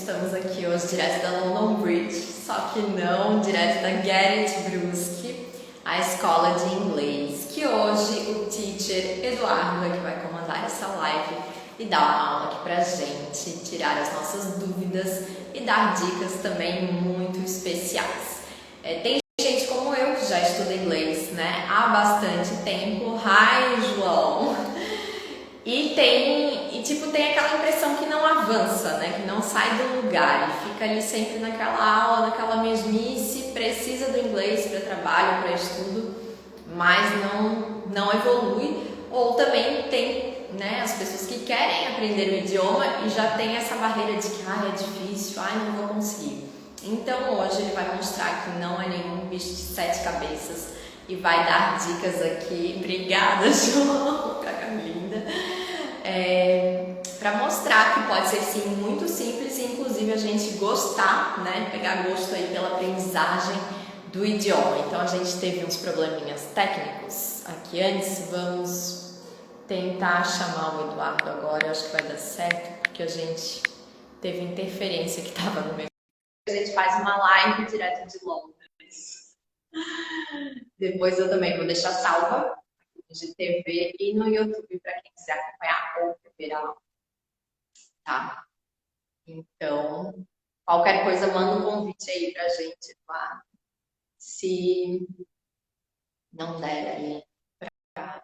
Estamos aqui hoje direto da London Bridge, só que não direto da Get It Brusque, a escola de inglês, que hoje o teacher Eduardo é que vai comandar essa live e dar uma aula aqui pra gente, tirar as nossas dúvidas e dar dicas também muito especiais. Tem gente como eu que já estuda inglês, né, há bastante tempo. Hi, João! E tem aquela impressão que não avança, né? Que não sai do lugar e fica ali sempre naquela aula, naquela mesmice, precisa do inglês para trabalho, para estudo, mas não evolui. Ou também tem, né, as pessoas que querem aprender o idioma e já tem essa barreira de que é difícil, não vou conseguir. Então hoje ele vai mostrar que não é nenhum bicho de 7 cabeças e vai dar dicas aqui. Obrigada, João, cara linda. Para mostrar que pode ser sim muito simples e inclusive a gente gostar, né, pegar gosto aí pela aprendizagem do idioma. Então a gente teve uns probleminhas técnicos aqui antes, vamos tentar chamar o Eduardo agora, acho que vai dar certo, porque a gente teve interferência que estava no meio. A gente faz uma live direto de Londres. Depois eu também vou deixar salva de TV e no YouTube para quem quiser acompanhar ou ver a aula, tá? Então, qualquer coisa, manda um convite aí pra gente, tá? Se não der aí pra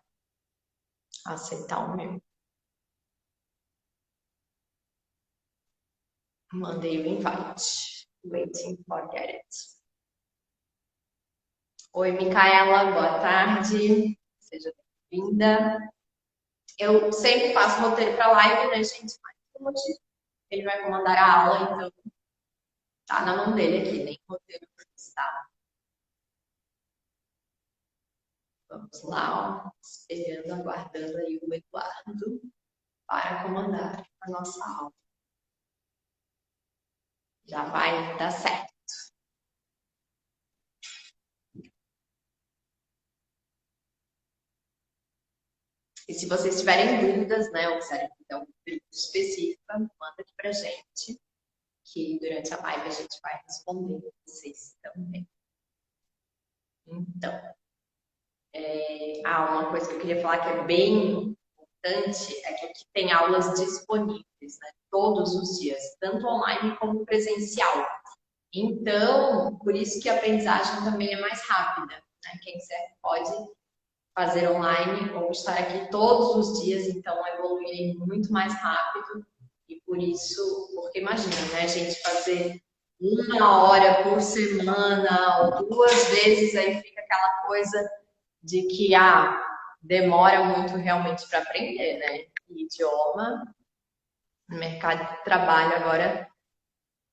aceitar o meu. Mandei o invite. Waiting for get it. Oi, Micaela, boa tarde. Seja bem-vinda. Eu sempre faço roteiro para live, né, gente? Mas hoje ele vai comandar a aula, então tá na mão dele aqui, nem roteiro está. Vamos lá, ó, esperando, aguardando aí o Eduardo para comandar a nossa aula. Já vai dar certo. E se vocês tiverem dúvidas, né, ou quiserem dar uma pergunta específica, manda aqui pra gente, que durante a live a gente vai responder vocês também. Então, uma coisa que eu queria falar que é bem importante é que aqui tem aulas disponíveis, né, todos os dias, tanto online como presencial. Então, por isso que a aprendizagem também é mais rápida, né? Quem quiser pode fazer online ou estar aqui todos os dias, então evoluir muito mais rápido. E por isso, porque imagina, né, a gente fazer 1 hora por semana ou 2 vezes, aí fica aquela coisa de que demora muito realmente para aprender, né? Idioma, no mercado de trabalho agora,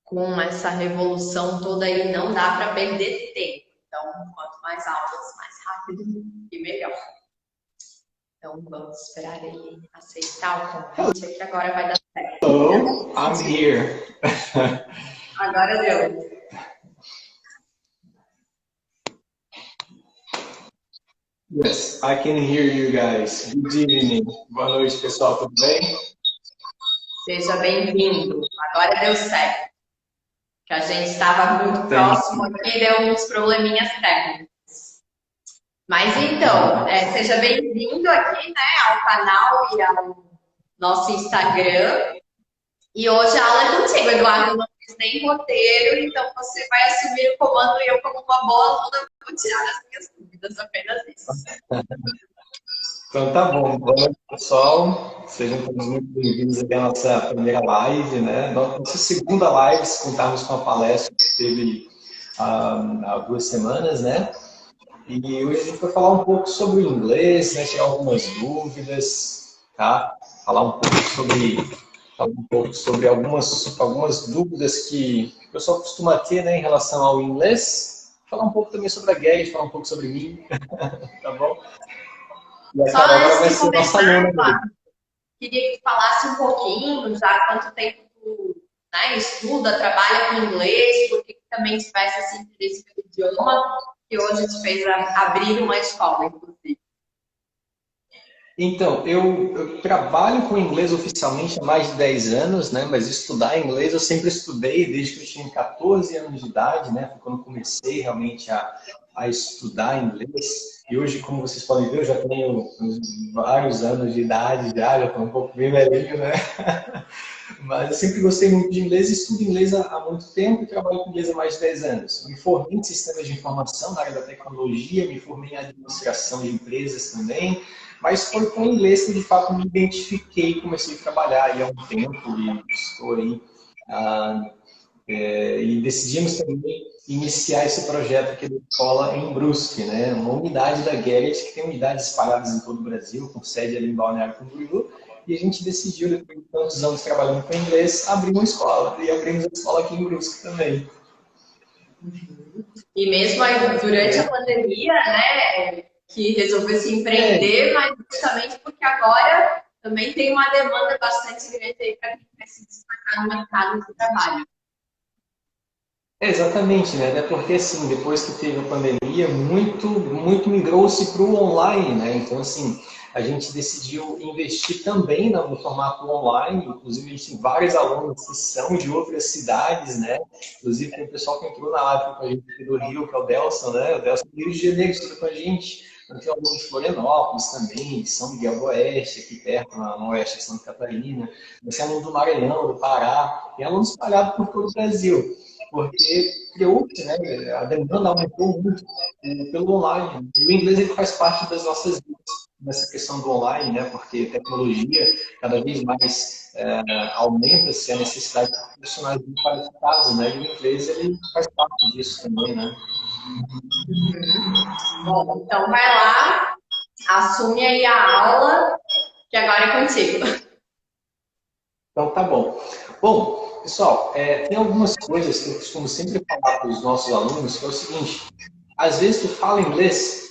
com essa revolução toda aí, não dá para perder tempo. Então, quanto mais aulas, mais rápido e melhor. Então, vamos esperar ele aceitar o convite, que agora vai dar certo. Hello, I'm here. Agora deu. Yes, I can hear you guys. Good evening. Boa noite, pessoal. Tudo bem? Seja bem-vindo. Agora deu certo. Que a gente estava muito próximo aqui, deu uns probleminhas técnicos. Mas então, seja bem-vindo aqui, né, ao canal e ao nosso Instagram. E hoje a aula é contigo, Eduardo. Não fiz nem roteiro, então você vai assumir o comando e eu, como uma boa aluna, vou tirar as minhas dúvidas, apenas isso. Então tá bom. Boa noite, pessoal. Sejam todos muito bem-vindos aqui à nossa primeira live, né? Nossa segunda live, se contarmos com a palestra que teve há 2 semanas, né? E hoje a gente vai falar um pouco sobre o inglês, né? Tirar algumas dúvidas, tá? Falar um pouco sobre algumas dúvidas que o pessoal costuma ter, né, em relação ao inglês. Falar um pouco também sobre a Get, falar um pouco sobre mim, tá bom? E a Carol agora vai ser nossa aluna. Queria que falasse um pouquinho já quanto tempo tu, né, estuda, trabalha com inglês, porque também tivesse esse interesse pelo idioma, que hoje te fez abrir uma escola, inclusive. Então, eu trabalho com inglês oficialmente há mais de 10 anos, né? Mas estudar inglês eu sempre estudei desde que eu tinha 14 anos de idade, né? Foi quando comecei realmente a estudar inglês. E hoje, como vocês podem ver, eu já tenho vários anos de idade, já estou um pouco bem velhinho, né? Mas eu sempre gostei muito de inglês e estudo inglês há muito tempo e trabalho com inglês há mais de 10 anos. Me formei em sistemas de informação na área da tecnologia, me formei em administração de empresas também, mas foi com o inglês que de fato me identifiquei, comecei a trabalhar aí há um tempo e estou aí. ah, e decidimos também iniciar esse projeto aqui da escola em Brusque, né? Uma unidade da Garrett, que tem unidades espalhadas em todo o Brasil, com sede ali em Balneário Camboriú, e a gente decidiu, depois de tantos anos trabalhando com inglês, abrir uma escola, e abrimos a escola aqui em Brusque também. E mesmo aí durante a pandemia, né, que resolveu se empreender, mas justamente porque agora também tem uma demanda bastante grande aí para quem quer se destacar no mercado de trabalho. Exatamente, né? Até porque, assim, depois que teve a pandemia, muito migrou-se para o online, né? Então, assim, a gente decidiu investir também no formato online. Inclusive, a gente tem vários alunos que são de outras cidades, né? Inclusive, tem um pessoal que entrou na live com a gente aqui do Rio, que é o Delson, né? O Delson do Rio de Janeiro estuda com a gente. Então, tem alunos de Florianópolis também, de São Miguel do Oeste, aqui perto, no oeste de Santa Catarina. Tem aluno do Maranhão, do Pará. Tem alunos espalhados por todo o Brasil, porque criou-se, né, a demanda aumentou muito pelo online. E o inglês ele faz parte das nossas vidas nessa questão do online, né, porque a tecnologia cada vez mais aumenta-se a necessidade de profissionais muito qualificados, né, e o inglês ele faz parte disso também, né. Bom, então vai lá, assume aí a aula, que agora é contigo. Então tá bom. Bom, pessoal, tem algumas coisas que eu costumo sempre falar para os nossos alunos, que é o seguinte: às vezes tu fala inglês,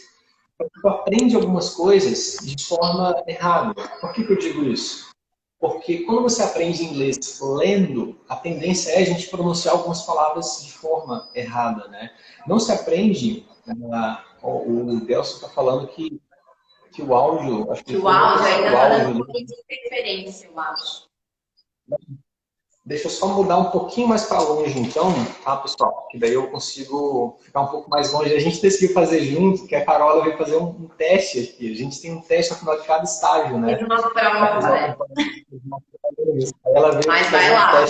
tu aprende algumas coisas de forma errada. Por que eu digo isso? Porque quando você aprende inglês lendo, a tendência é a gente pronunciar algumas palavras de forma errada, né? Não se aprende. O Delcio está falando que o áudio, acho que O áudio ainda está dando um áudio. pouquinho de interferência, eu acho. Deixa eu só mudar um pouquinho mais para longe, então, tá, pessoal? Que daí eu consigo ficar um pouco mais longe. A gente decidiu fazer junto, que a Carola veio fazer um teste aqui. A gente tem um teste no final de cada estágio, né? Fiz uma prova, né? Mas vai lá,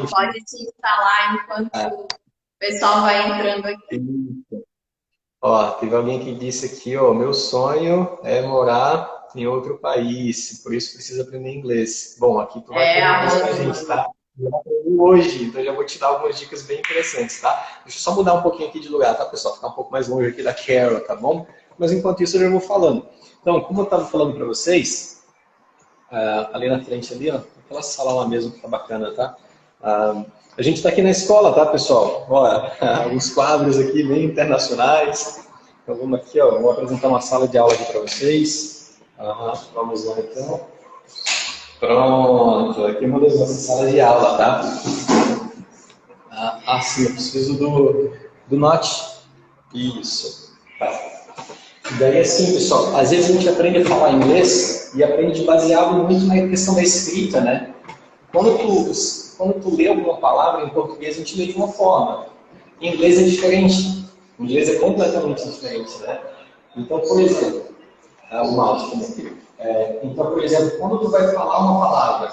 pode te instalar enquanto o pessoal vai entrando aqui. Ó, teve alguém que disse aqui, ó, meu sonho é morar em outro país, por isso precisa aprender inglês. Bom, aqui tu vai aprender com a gente, tá? Eu aprendi hoje, então já vou te dar algumas dicas bem interessantes, tá? Deixa eu só mudar um pouquinho aqui de lugar, tá, pessoal? Ficar um pouco mais longe aqui da Carol, tá bom? Mas enquanto isso eu já vou falando. Então, como eu estava falando para vocês, ali na frente ali, ó, aquela sala lá mesmo que tá bacana, tá? A gente está aqui na escola, tá, pessoal? Olha, alguns quadros aqui bem internacionais. Então vamos aqui, ó, vou apresentar uma sala de aula aqui para vocês. Vamos lá, então. Pronto, aqui é uma das nossas salas de aula, tá? Sim, eu preciso do note. Isso. Tá. E daí, assim, pessoal, às vezes a gente aprende a falar inglês e aprende baseado muito na questão da escrita, né? Quando tu lê alguma palavra em português, a gente lê de uma forma. Em inglês é diferente. Em inglês é completamente diferente, né? Então, por exemplo, o mouse também aqui. Então, por exemplo, quando tu vai falar uma palavra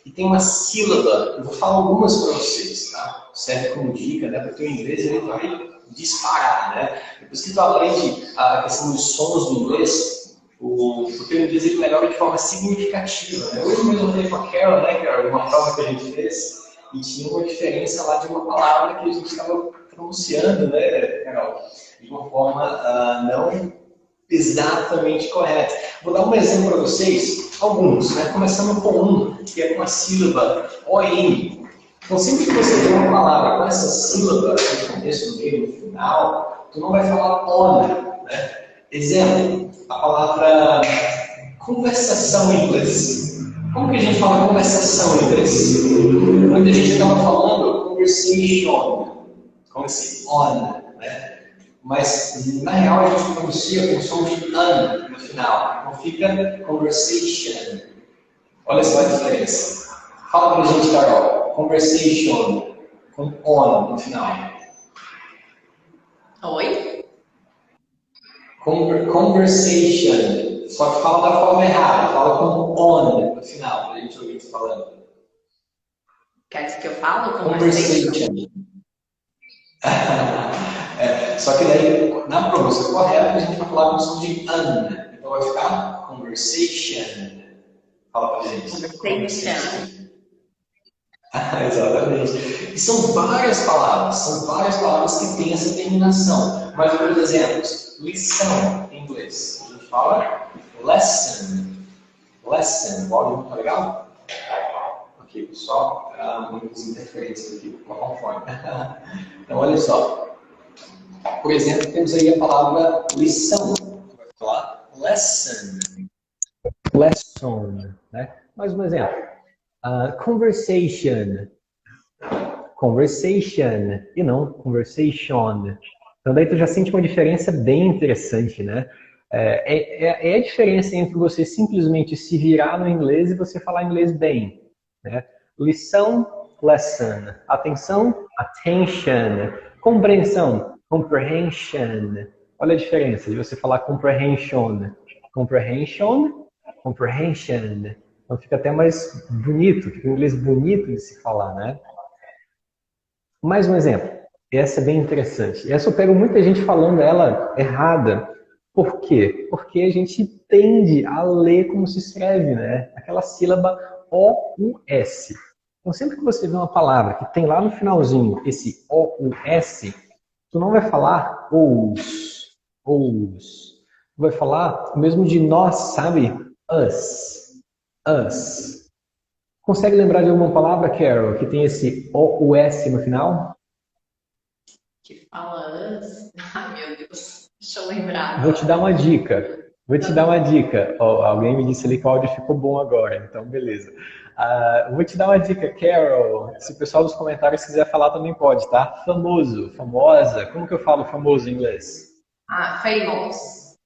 e tem uma sílaba, eu vou falar algumas para vocês, tá? Serve como dica, né? Porque o inglês ele vai disparar, né? Depois que tu aprende a questão dos sons do inglês, o teu inglês ele melhora de forma significativa, né? Hoje mesmo eu falei com a Carol, né, Carol, uma prova que a gente fez, e tinha uma diferença lá de uma palavra que a gente estava pronunciando, né, Carol? De uma forma não exatamente correta. Vou dar um exemplo para vocês, alguns, né? Começando com um, que é com a sílaba ON. Então, sempre que você tem uma palavra com essa sílaba, no começo, no meio, no final, tu não vai falar on, né? Exemplo, a palavra conversação em inglês. Como que a gente fala conversação em inglês? Muita gente acaba falando conversation, com esse on, né? Mas, na real, a gente pronuncia com som de an no final. Não fica conversation. Olha só a diferença. Fala pra gente, Carol. Conversation com on no final. Oi? Conversation. Só que fala da forma errada. Fala com on no final, pra gente ouvir você falando. Quer que eu falo? Conversation. Só que daí, na pronúncia correta, a gente vai falar com som de an. Então vai ficar conversation. Fala pra gente. Conversation. Exatamente. E são várias palavras que têm essa terminação. Mais alguns exemplos. Lição, em inglês. A gente fala lesson. Lesson. O áudio tá legal? Aqui, pessoal. Muitas interferências aqui com a fone. Então, olha só. Por exemplo, temos aí a palavra lição. Vai falar lesson. Lesson. Né? Mais um exemplo. Conversation. Conversation. E não conversation. Então, daí tu já sente uma diferença bem interessante, né? É a diferença entre você simplesmente se virar no inglês e você falar inglês bem. Né? Lição, lesson. Atenção, attention. Compreensão, comprehension. Olha a diferença de você falar comprehension. Comprehension, comprehension. Então fica até mais bonito, fica um inglês bonito de se falar, né? Mais um exemplo. Essa é bem interessante. Essa eu pego muita gente falando ela errada. Por quê? Porque a gente tende a ler como se escreve, né? Aquela sílaba O-U-S. Então, sempre que você vê uma palavra que tem lá no finalzinho esse O-U-S, tu não vai falar ous, ous. Tu vai falar o mesmo de nós, sabe? Us, us. Consegue lembrar de alguma palavra, Carol, que tem esse O-U-S no final? Que fala us? Ai, meu Deus. Deixa eu lembrar. Vou te dar uma dica. Vou te dar uma dica. Oh, alguém me disse ali que o áudio ficou bom agora, então beleza. Vou te dar uma dica, Carol. Se o pessoal dos comentários quiser falar, também pode, tá? Famoso, famosa. Como que eu falo famoso em inglês? Famous.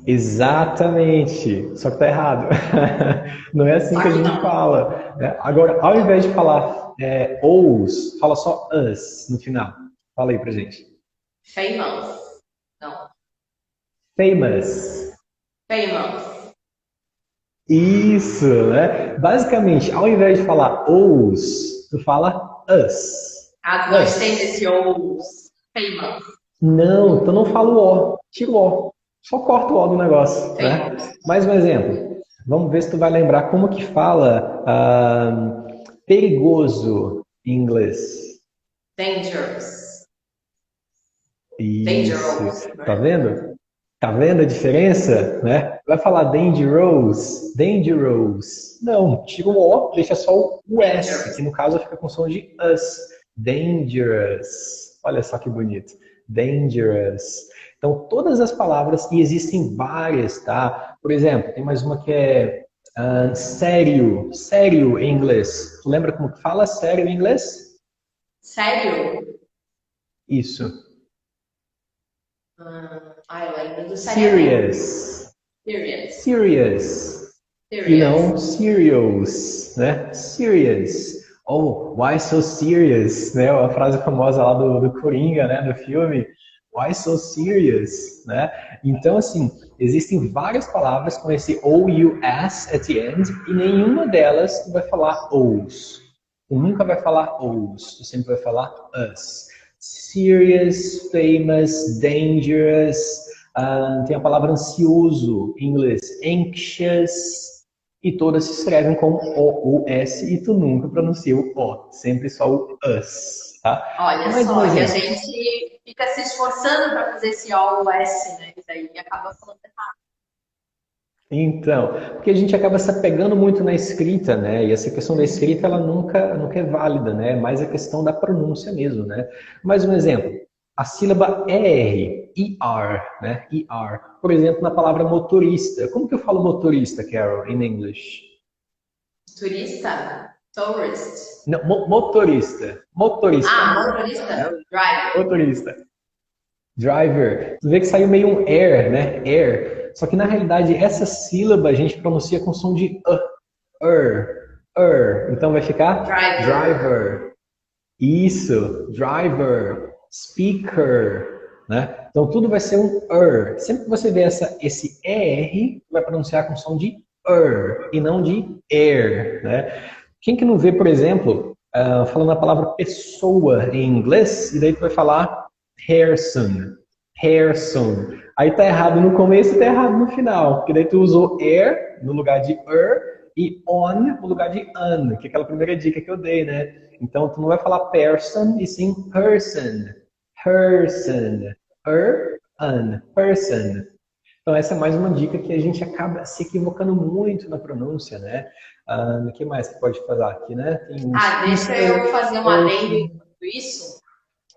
Exatamente. Só que tá errado. Não é assim que a gente fala. Agora, ao invés de falar ous, fala só us no final. Fala aí pra gente. Famous. Não. Famous. Famous. Isso, né? Basicamente, ao invés de falar ous, tu fala us. Nós temos esse ous. Famous. Não, tu não fala o O, tira o O. Só corta o O do negócio, né? Mais um exemplo. Vamos ver se tu vai lembrar como que fala perigoso em inglês. Dangerous. Isso. Dangerous. Tá vendo? Tá vendo a diferença, né? Vai falar dangerous, dangerous. Não, tira o O, deixa só o S, que no caso fica com som de us. Dangerous. Olha só que bonito. Dangerous. Então, todas as palavras, e existem várias, tá? Por exemplo, tem mais uma que é sério. Sério em inglês. Tu lembra como que fala sério em inglês? Sério? Isso. Eu lembro do Serious. Serious. Serious. E não serious, né? Serious. Oh, why so serious? Né? A frase famosa lá do Coringa, né? Do filme. Why so serious? Né? Então, assim, existem várias palavras com esse O-U-S at the end e nenhuma delas tu vai falar ous. Tu nunca vai falar ous. Tu sempre vai falar us. Serious, famous, dangerous. Tem a palavra ansioso em inglês. Anxious. E todas se escrevem com O-U-S e tu nunca pronuncia o O. Sempre só o us. Tá? Olha só, que a gente fica se esforçando para fazer esse O-U-S, né? E daí acaba falando errado. Então, porque a gente acaba se apegando muito na escrita, né? E essa questão da escrita, ela nunca é válida, né? Mais a questão da pronúncia mesmo, né? Mais um exemplo. A sílaba ER, ER, né? ER. Por exemplo, na palavra motorista. Como que eu falo motorista, Carol, in English? Turista? Tourist? Não, motorista. Motorista. Motorista? Driver. Motorista. Driver. Tu vê que saiu meio um air, né? Air. Só que na realidade essa sílaba a gente pronuncia com som de Então vai ficar Driver. driver. Isso, driver, speaker, né? Então tudo vai ser um Sempre que você vê esse ER, vai pronunciar com som de e não de air, né? Quem que não vê, por exemplo, falando a palavra pessoa em inglês, e daí tu vai falar person, person. Aí tá errado no começo e tá errado no final, porque daí tu usou air no lugar de e on no lugar de an, que é aquela primeira dica que eu dei, né? Então tu não vai falar person e sim person, person, person. Então essa é mais uma dica que a gente acaba se equivocando muito na pronúncia, né? O que mais que pode falar aqui, né? Tem um Deixa eu speaker, fazer um adendo person. enquanto isso,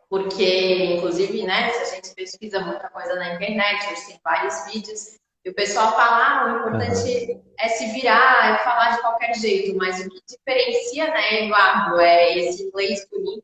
porque, inclusive, né, se a gente pesquisa muita coisa na internet, hoje tem vários vídeos, e o pessoal fala, o Aham. importante é se virar, é falar de qualquer jeito, mas o que diferencia, né, Eduardo, é esse inglês bonito.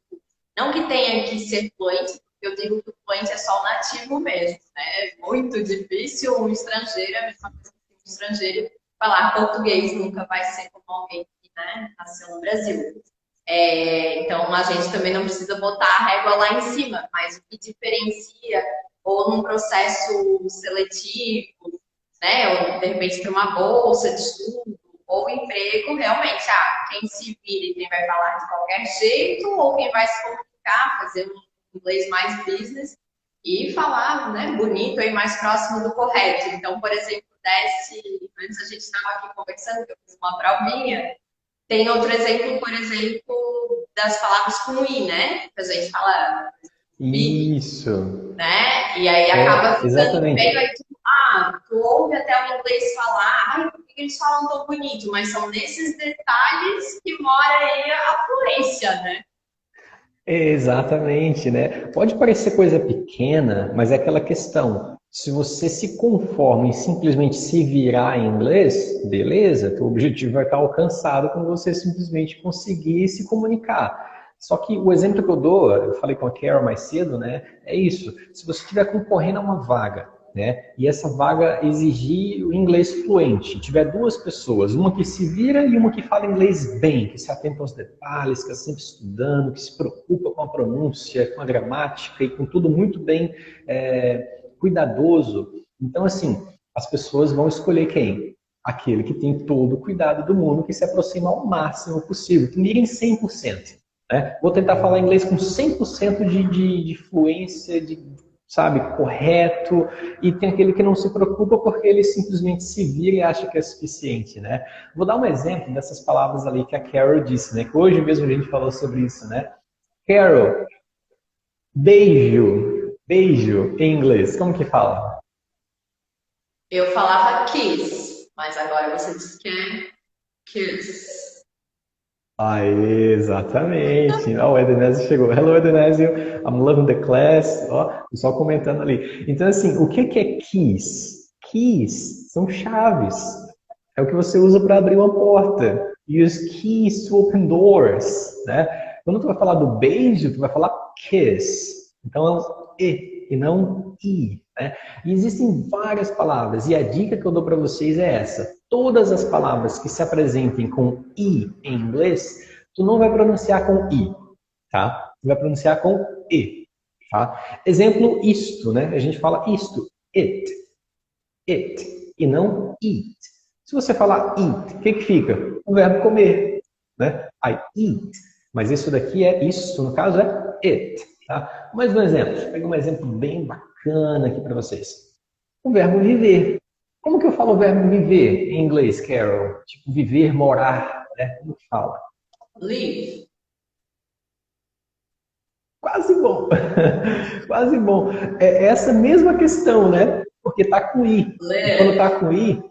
Não que tenha que ser fluente, porque eu digo que o fluente é só o nativo mesmo, né? É muito difícil um estrangeiro, a mesma coisa que um estrangeiro falar português nunca vai ser como alguém que, né, nasceu no Brasil. Então a gente também não precisa botar a régua lá em cima, mas o que diferencia, ou num processo seletivo, né, ou de repente para uma bolsa de estudo, ou emprego, realmente, quem se vira e quem vai falar de qualquer jeito, ou quem vai se comunicar, fazer um inglês mais business e falar, né, bonito e mais próximo do correto. Então, por exemplo, antes a gente estava aqui conversando, que eu fiz uma provinha, tem outro exemplo, por exemplo, das palavras com i, né? Que a gente fala big, Isso. né? E aí acaba É, ficando feio, exatamente. aí tu ouve até o inglês falar, por que eles falam tão bonito? Mas são nesses detalhes que mora aí a fluência, né? Exatamente, né? Pode parecer coisa pequena, mas é aquela questão. Se você se conforma em simplesmente se virar em inglês, beleza, teu objetivo vai estar alcançado quando você simplesmente conseguir se comunicar. Só que o exemplo que eu falei com a Carol mais cedo, né? É isso. Se você estiver concorrendo a uma vaga, né? E essa vaga exigir o inglês fluente. Tiver duas pessoas, uma que se vira e uma que fala inglês bem, que se atenta aos detalhes, que está sempre estudando, que se preocupa com a pronúncia, com a gramática e com tudo muito bem cuidadoso. Então, assim, as pessoas vão escolher quem? Aquele que tem todo o cuidado do mundo, que se aproxima ao máximo possível, que mira em 100%. Né? Vou tentar falar inglês com 100% de fluência, sabe, correto, e tem aquele que não se preocupa porque ele simplesmente se vira e acha que é suficiente, né? Vou dar um exemplo dessas palavras ali que a Carol disse, né? Que hoje mesmo a gente falou sobre isso, né? Carol, beijo, beijo em inglês, como que fala? Eu falava kiss, mas agora você diz que é kiss. Exatamente. Ó, o Edenésio chegou. Hello, Edenésio. I'm loving the class. Ó, o pessoal comentando ali. Então, assim, o que que é keys? Keys são chaves. É o que você usa para abrir uma porta. Use keys to open doors, né? Quando tu vai falar do beijo, tu vai falar kiss. Então, é um e não um i, né? E existem várias palavras. E a dica que eu dou para vocês é essa. Todas as palavras que se apresentem com i em inglês, tu não vai pronunciar com i, tá? Tu vai pronunciar com e, tá? Exemplo, isto, né? A gente fala isto, it, e não eat. Se você falar eat, o que que fica? O verbo comer, né? I eat. Mas isso daqui isso, no caso é it, tá? Mais um exemplo. Vou pegar um exemplo bem bacana aqui para vocês. O verbo viver. Como que eu falo o verbo viver em inglês, Carol? Tipo, viver, morar, né? Como que fala? Live. Quase bom. Quase bom. É essa mesma questão, né? Porque tá com i. E quando Live. tá com i,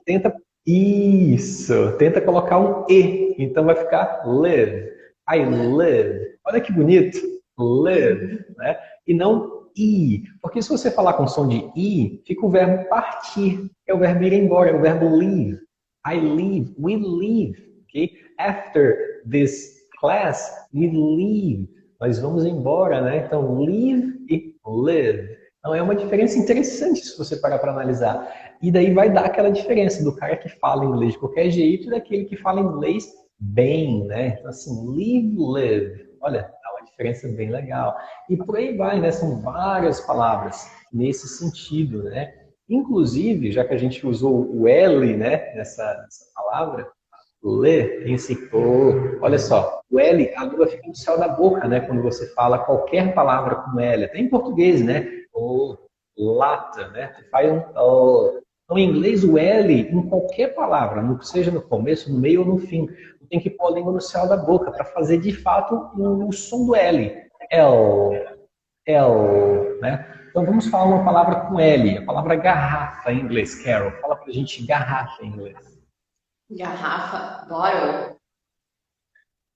tenta colocar um e. Então vai ficar live. I Live. live. Olha que bonito. Live, né? E não i. Porque se você falar com som de i, fica o verbo partir. É o verbo ir embora, é o verbo leave. I leave, we leave, okay? After this class, we leave. Nós vamos embora, né? Então, leave e live. Então é uma diferença interessante se você parar para analisar. E daí vai dar aquela diferença do cara que fala inglês de qualquer jeito e daquele que fala inglês bem, né? Então assim, live. Olha, dá uma diferença bem legal. E por aí vai, né? São várias palavras nesse sentido, né? Inclusive, já que a gente usou o L, né, nessa palavra, ler, tem assim, olha só, o L, a língua fica no céu da boca, né? Quando você fala qualquer palavra com L, até em português, né? O lata, né? Tu faz um então, em inglês, o L, em qualquer palavra, seja no começo, no meio ou no fim, tu tem que pôr a língua no céu da boca para fazer, de fato, o som do L. L, L, né? Então, vamos falar uma palavra com L, a palavra garrafa em inglês. Carol, fala pra gente garrafa em inglês. Garrafa, bottle.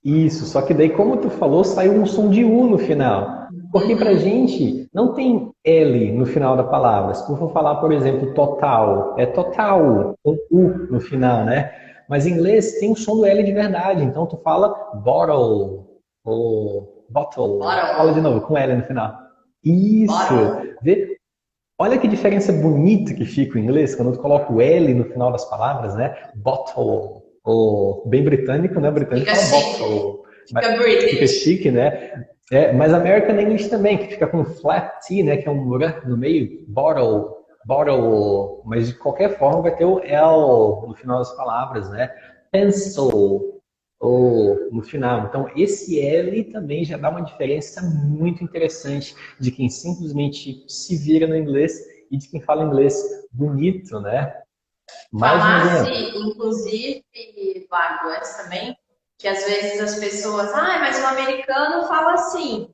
Isso, só que daí, como tu falou, saiu um som de U no final. Porque pra gente não tem L no final da palavra. Se tu for falar, por exemplo, total, é total, com U no final, né? Mas em inglês tem o som do L de verdade. Então tu fala bottle, ou bottle. Fala de novo, com L no final. Isso! Vê? Olha que diferença bonita que fica o inglês quando tu coloca o L no final das palavras, né? Bottle. Ou bem britânico, né? Britânico Fica fala chique. bottle. Fica British. Fica chique, né? Mas American English também, que fica com flat T, né? Que é um R no meio, bottle, bottle. Mas de qualquer forma vai ter o L no final das palavras, né? Pencil, ou no final. Então, esse L também já dá uma diferença muito interessante de quem simplesmente se vira no inglês e de quem fala inglês bonito, né? Mais um exemplo. Inclusive, Eduardo, antes também, que às vezes as pessoas, mas o americano fala assim,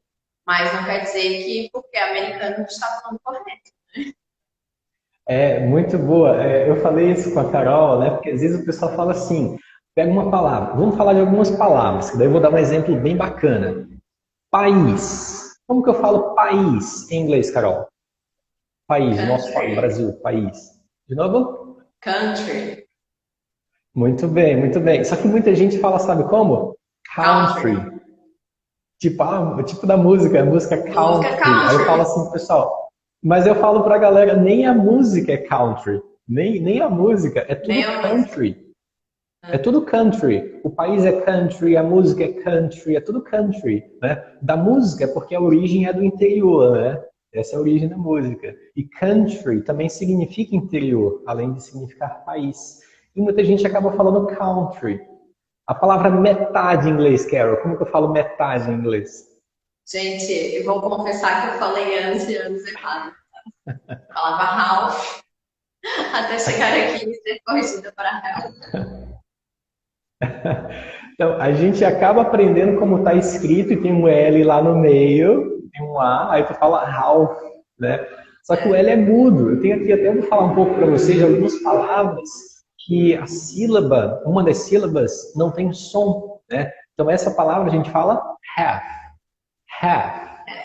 mas não quer dizer que porque é americano está falando correto. É, muito boa. Eu falei isso com a Carol, né? Porque às vezes o pessoal fala assim, pega uma palavra, vamos falar de algumas palavras, que daí eu vou dar um exemplo bem bacana. País. Como que eu falo país em inglês, Carol? País, nosso Brasil, país. De novo? Country. Muito bem, muito bem. Só que muita gente fala, sabe como? Country. Tipo da música, a música country. Aí eu falo assim, pessoal, mas eu falo pra galera, nem a música é country. Nem a música, é tudo country. É tudo country. O país é country, a música é country, é tudo country, né? Da música é porque a origem é do interior, né? Essa é a origem da música. E country também significa interior, além de significar país. E muita gente acaba falando country. A palavra metade em inglês, Carol, como que eu falo metade em inglês? Gente, eu vou confessar que eu falei anos e anos errado. Falava half, até chegar aqui e ser corrigida para half. Então, a gente acaba aprendendo como está escrito e tem um L lá no meio, tem um A, aí tu fala half, né? Só que o L é mudo. Eu tenho aqui, até vou falar um pouco para vocês de algumas palavras que a sílaba, uma das sílabas, não tem som, né? Então, essa palavra a gente fala half,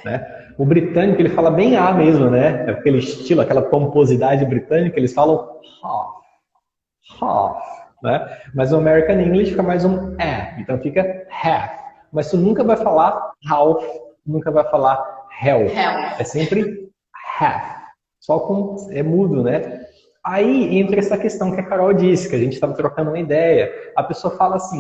né? O britânico, ele fala bem A mesmo, né? Aquele estilo, aquela pomposidade britânica, eles falam half, né? Mas o American English fica mais um E, então fica half. Mas tu nunca vai falar half, nunca vai falar half. É sempre half. Só é mudo, né? Aí entra essa questão que a Carol disse, que a gente estava trocando uma ideia. A pessoa fala assim,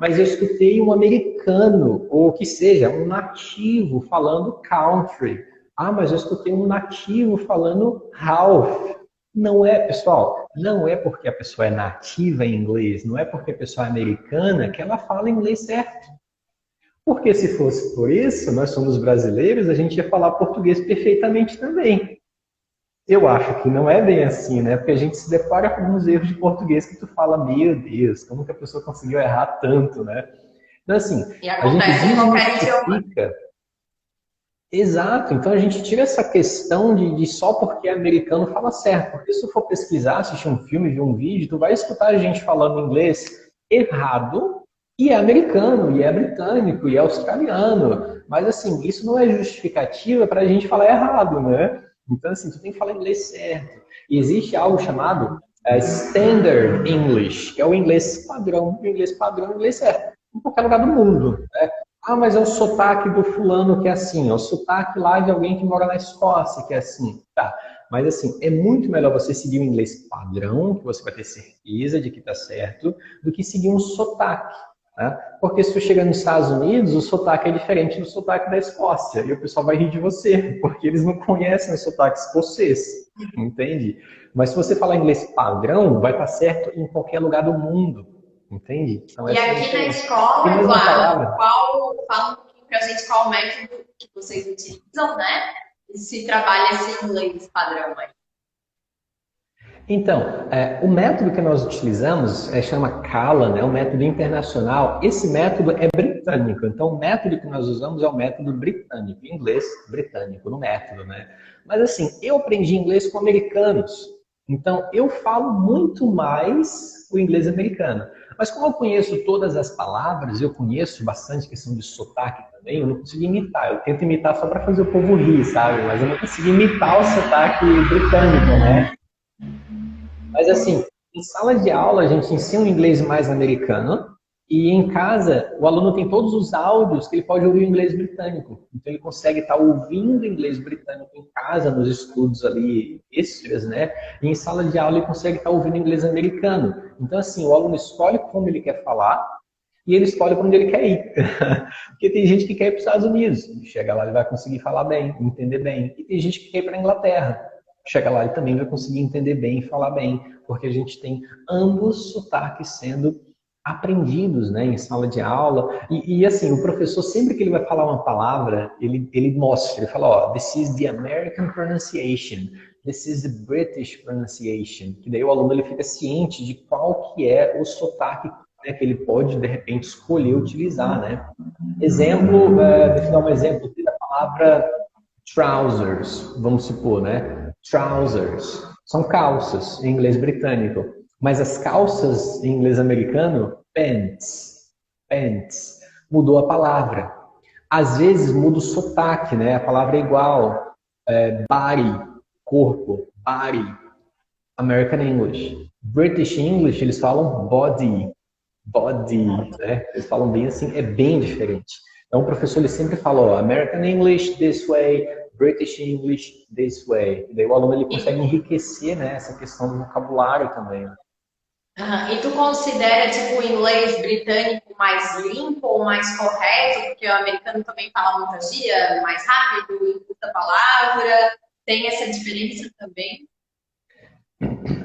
mas eu escutei um americano, ou que seja, um nativo falando country. Mas eu escutei um nativo falando half. Não é, pessoal, não é porque a pessoa é nativa em inglês, não é porque a pessoa é americana que ela fala inglês certo. Porque se fosse por isso, nós somos brasileiros, a gente ia falar português perfeitamente também. Eu acho que não é bem assim, né? Porque a gente se depara com alguns erros de português que tu fala, meu Deus, como que a pessoa conseguiu errar tanto, né? Então, assim, a gente desmistifica. Exato, então a gente tira essa questão de só porque é americano fala certo. Porque se tu for pesquisar, assistir um filme, ver um vídeo, tu vai escutar a gente falando inglês errado, e é americano, e é britânico, e é australiano. Mas assim, isso não é justificativa para a gente falar errado, né? Então, assim, tu tem que falar inglês certo. E existe algo chamado Standard English, que é o inglês padrão, o inglês certo, em qualquer lugar do mundo, né? Ah, mas é o sotaque do fulano que é assim, é o sotaque lá de alguém que mora na Escócia que é assim, tá? Mas assim, é muito melhor você seguir o inglês padrão, que você vai ter certeza de que tá certo, do que seguir um sotaque, né? Porque se tu chega nos Estados Unidos, o sotaque é diferente do sotaque da Escócia, e o pessoal vai rir de você, porque eles não conhecem o sotaque escocês, entende? Mas se você falar inglês padrão, vai estar certo em qualquer lugar do mundo, entende? Então E essa é a aqui na diferença. E escola, mesmo a Eduardo, palavra. fala um pouquinho pra gente qual o método que vocês utilizam, né? E se trabalha esse inglês padrão aí. Então, o método que nós utilizamos chama CALA, né, o método internacional. Esse método é britânico, então o método que nós usamos é o método britânico, inglês britânico, no método, né? Mas assim, eu aprendi inglês com americanos, então eu falo muito mais o inglês americano. Mas como eu conheço todas as palavras, eu conheço bastante questão de sotaque também, eu não consigo imitar. Eu tento imitar só para fazer o povo rir, sabe? Mas eu não consigo imitar o sotaque britânico, né? Mas assim, em sala de aula a gente ensina o inglês mais americano e em casa o aluno tem todos os áudios que ele pode ouvir o inglês britânico. Então ele consegue estar ouvindo inglês britânico em casa, nos estudos ali extras, né? E em sala de aula ele consegue estar ouvindo inglês americano. Então assim, o aluno escolhe como ele quer falar e ele escolhe para onde ele quer ir. Porque tem gente que quer ir para os Estados Unidos. Chega lá, ele vai conseguir falar bem, entender bem. E tem gente que quer ir para a Inglaterra. Chega lá, ele também vai conseguir entender bem e falar bem. Porque a gente tem ambos sotaques sendo aprendidos, né, em sala de aula. E assim, o professor, sempre que ele vai falar uma palavra, ele mostra, ele fala, ó, this is the American pronunciation. This is the British pronunciation. Que daí o aluno ele fica ciente de qual que é o sotaque, né, que ele pode, de repente, escolher utilizar, né? Exemplo, deixa eu dar um exemplo da palavra trousers, vamos supor, né? Trousers são calças em inglês britânico, mas as calças em inglês americano, pants, pants, mudou a palavra. Às vezes muda o sotaque, né? A palavra é igual, body, corpo, body, American English. British English, eles falam body, body, né? Eles falam bem assim, é bem diferente. Então o professor ele sempre fala, ó, American English this way, British English this way. E daí o aluno ele consegue enriquecer, né, essa questão do vocabulário também. Né? E tu considera tipo o inglês britânico mais limpo ou mais correto? Porque o americano também fala muita gíria mais rápido, encurta a palavra. Tem essa diferença também?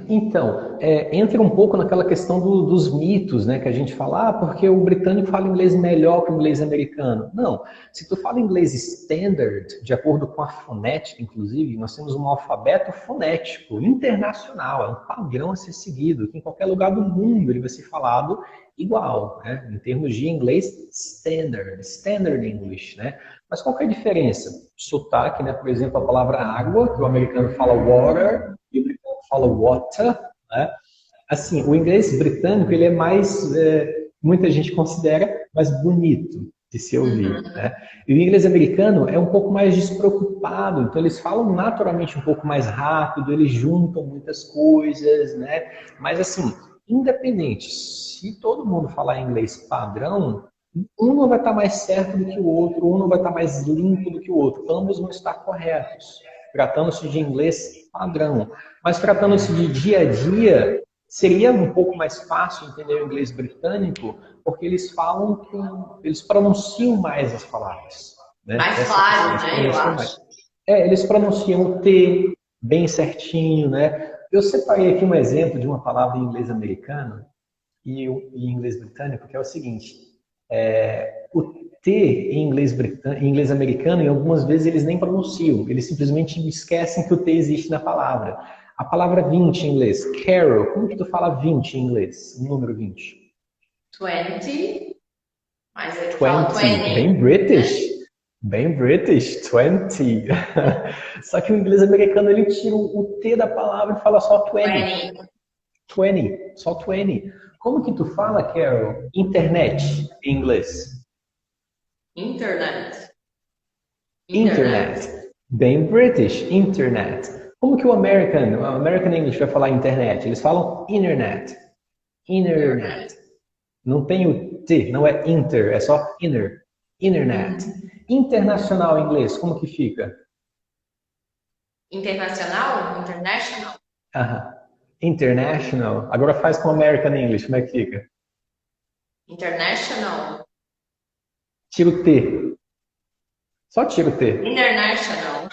Então, entra um pouco naquela questão dos mitos, né, que a gente fala, porque o britânico fala inglês melhor que o inglês americano. Não, se tu fala inglês standard, de acordo com a fonética, inclusive, nós temos um alfabeto fonético internacional, é um padrão a ser seguido, que em qualquer lugar do mundo ele vai ser falado igual, né, em termos de inglês standard English, né. Mas qual que é a diferença? Sotaque, né, por exemplo, a palavra água, que o americano fala water, e o britânico fala water, né? Assim, o inglês britânico ele é mais, muita gente considera mais bonito de se ouvir, né? E o inglês americano é um pouco mais despreocupado, então eles falam naturalmente um pouco mais rápido, eles juntam muitas coisas, né? Mas assim, independente, se todo mundo falar inglês padrão, um não vai estar mais certo do que o outro, um não vai estar mais limpo do que o outro, ambos vão estar corretos, tratando-se de inglês padrão. Mas tratando-se de dia a dia, seria um pouco mais fácil entender o inglês britânico, porque eles falam eles pronunciam mais as palavras. Né? Mais claro, né? Eu acho. Eles pronunciam o T bem certinho, né? Eu separei aqui um exemplo de uma palavra em inglês americano e em inglês britânico, que é o seguinte. O T em inglês americano, em algumas vezes eles nem pronunciam, eles simplesmente esquecem que o T existe na palavra. A palavra 20 em inglês, Carol, como que tu fala 20 em inglês? O número 20? 20, mas ele 20, fala 20. bem British. Bem British, 20. Só que o inglês americano ele tira o T da palavra e fala só 20. 20, só 20. Como que tu fala, Carol, internet em inglês? Internet. Bem British, internet. Como que o American English vai falar internet? Eles falam internet. Internet. Não tem o T, não é inter, é só inner. Internet. Internacional em inglês, como que fica? Internacional? International? Aham. International. Agora faz com American English, como é que fica? International? Tira o T. Só tira o T. International.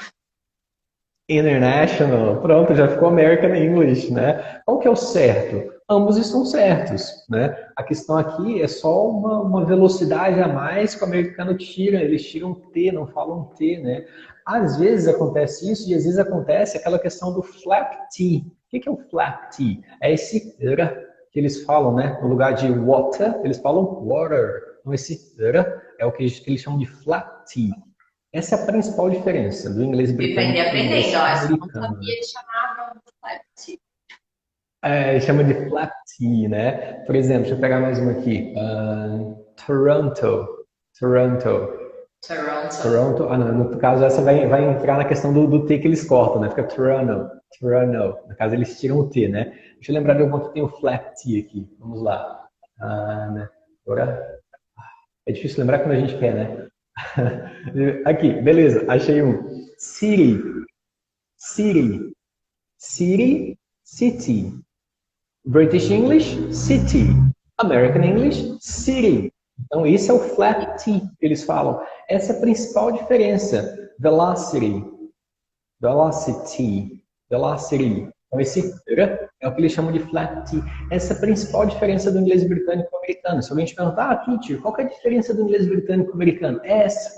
International. Pronto, já ficou American English, né? Qual que é o certo? Ambos estão certos, né? A questão aqui é só uma velocidade a mais que o americano tira. Eles tiram T, não falam T, né? Às vezes acontece isso e às vezes acontece aquela questão do flap T. O que é o flap T? É esse R que eles falam, né? No lugar de water, eles falam water. Então esse R é o que eles chamam de flap T. Essa é a principal diferença do inglês britânico para o inglês Aprendendo, ó, essa eu não americano. sabia que chamava flat. É, chama de flap T, né? Por exemplo, deixa eu pegar mais uma aqui. Toronto. Toronto. Toronto. Toronto. Ah, não, no caso, essa vai entrar na questão do T que eles cortam, né? Fica Toronto. Toronto. No caso, eles tiram o T, né? Deixa eu lembrar de quanto tem o flap T aqui. Vamos lá. Né? Agora, é difícil lembrar quando a gente quer, né? Aqui, beleza, achei um. City, city, city, city. British English, city. American English, city. Então, esse é o flat T que eles falam. Essa é a principal diferença. Velocity, velocity, velocity. Então, esse é o que eles chamam de flat T. Essa é a principal diferença do inglês britânico e americano. Se alguém te perguntar, teacher, qual que é a diferença do inglês britânico e americano? É essa,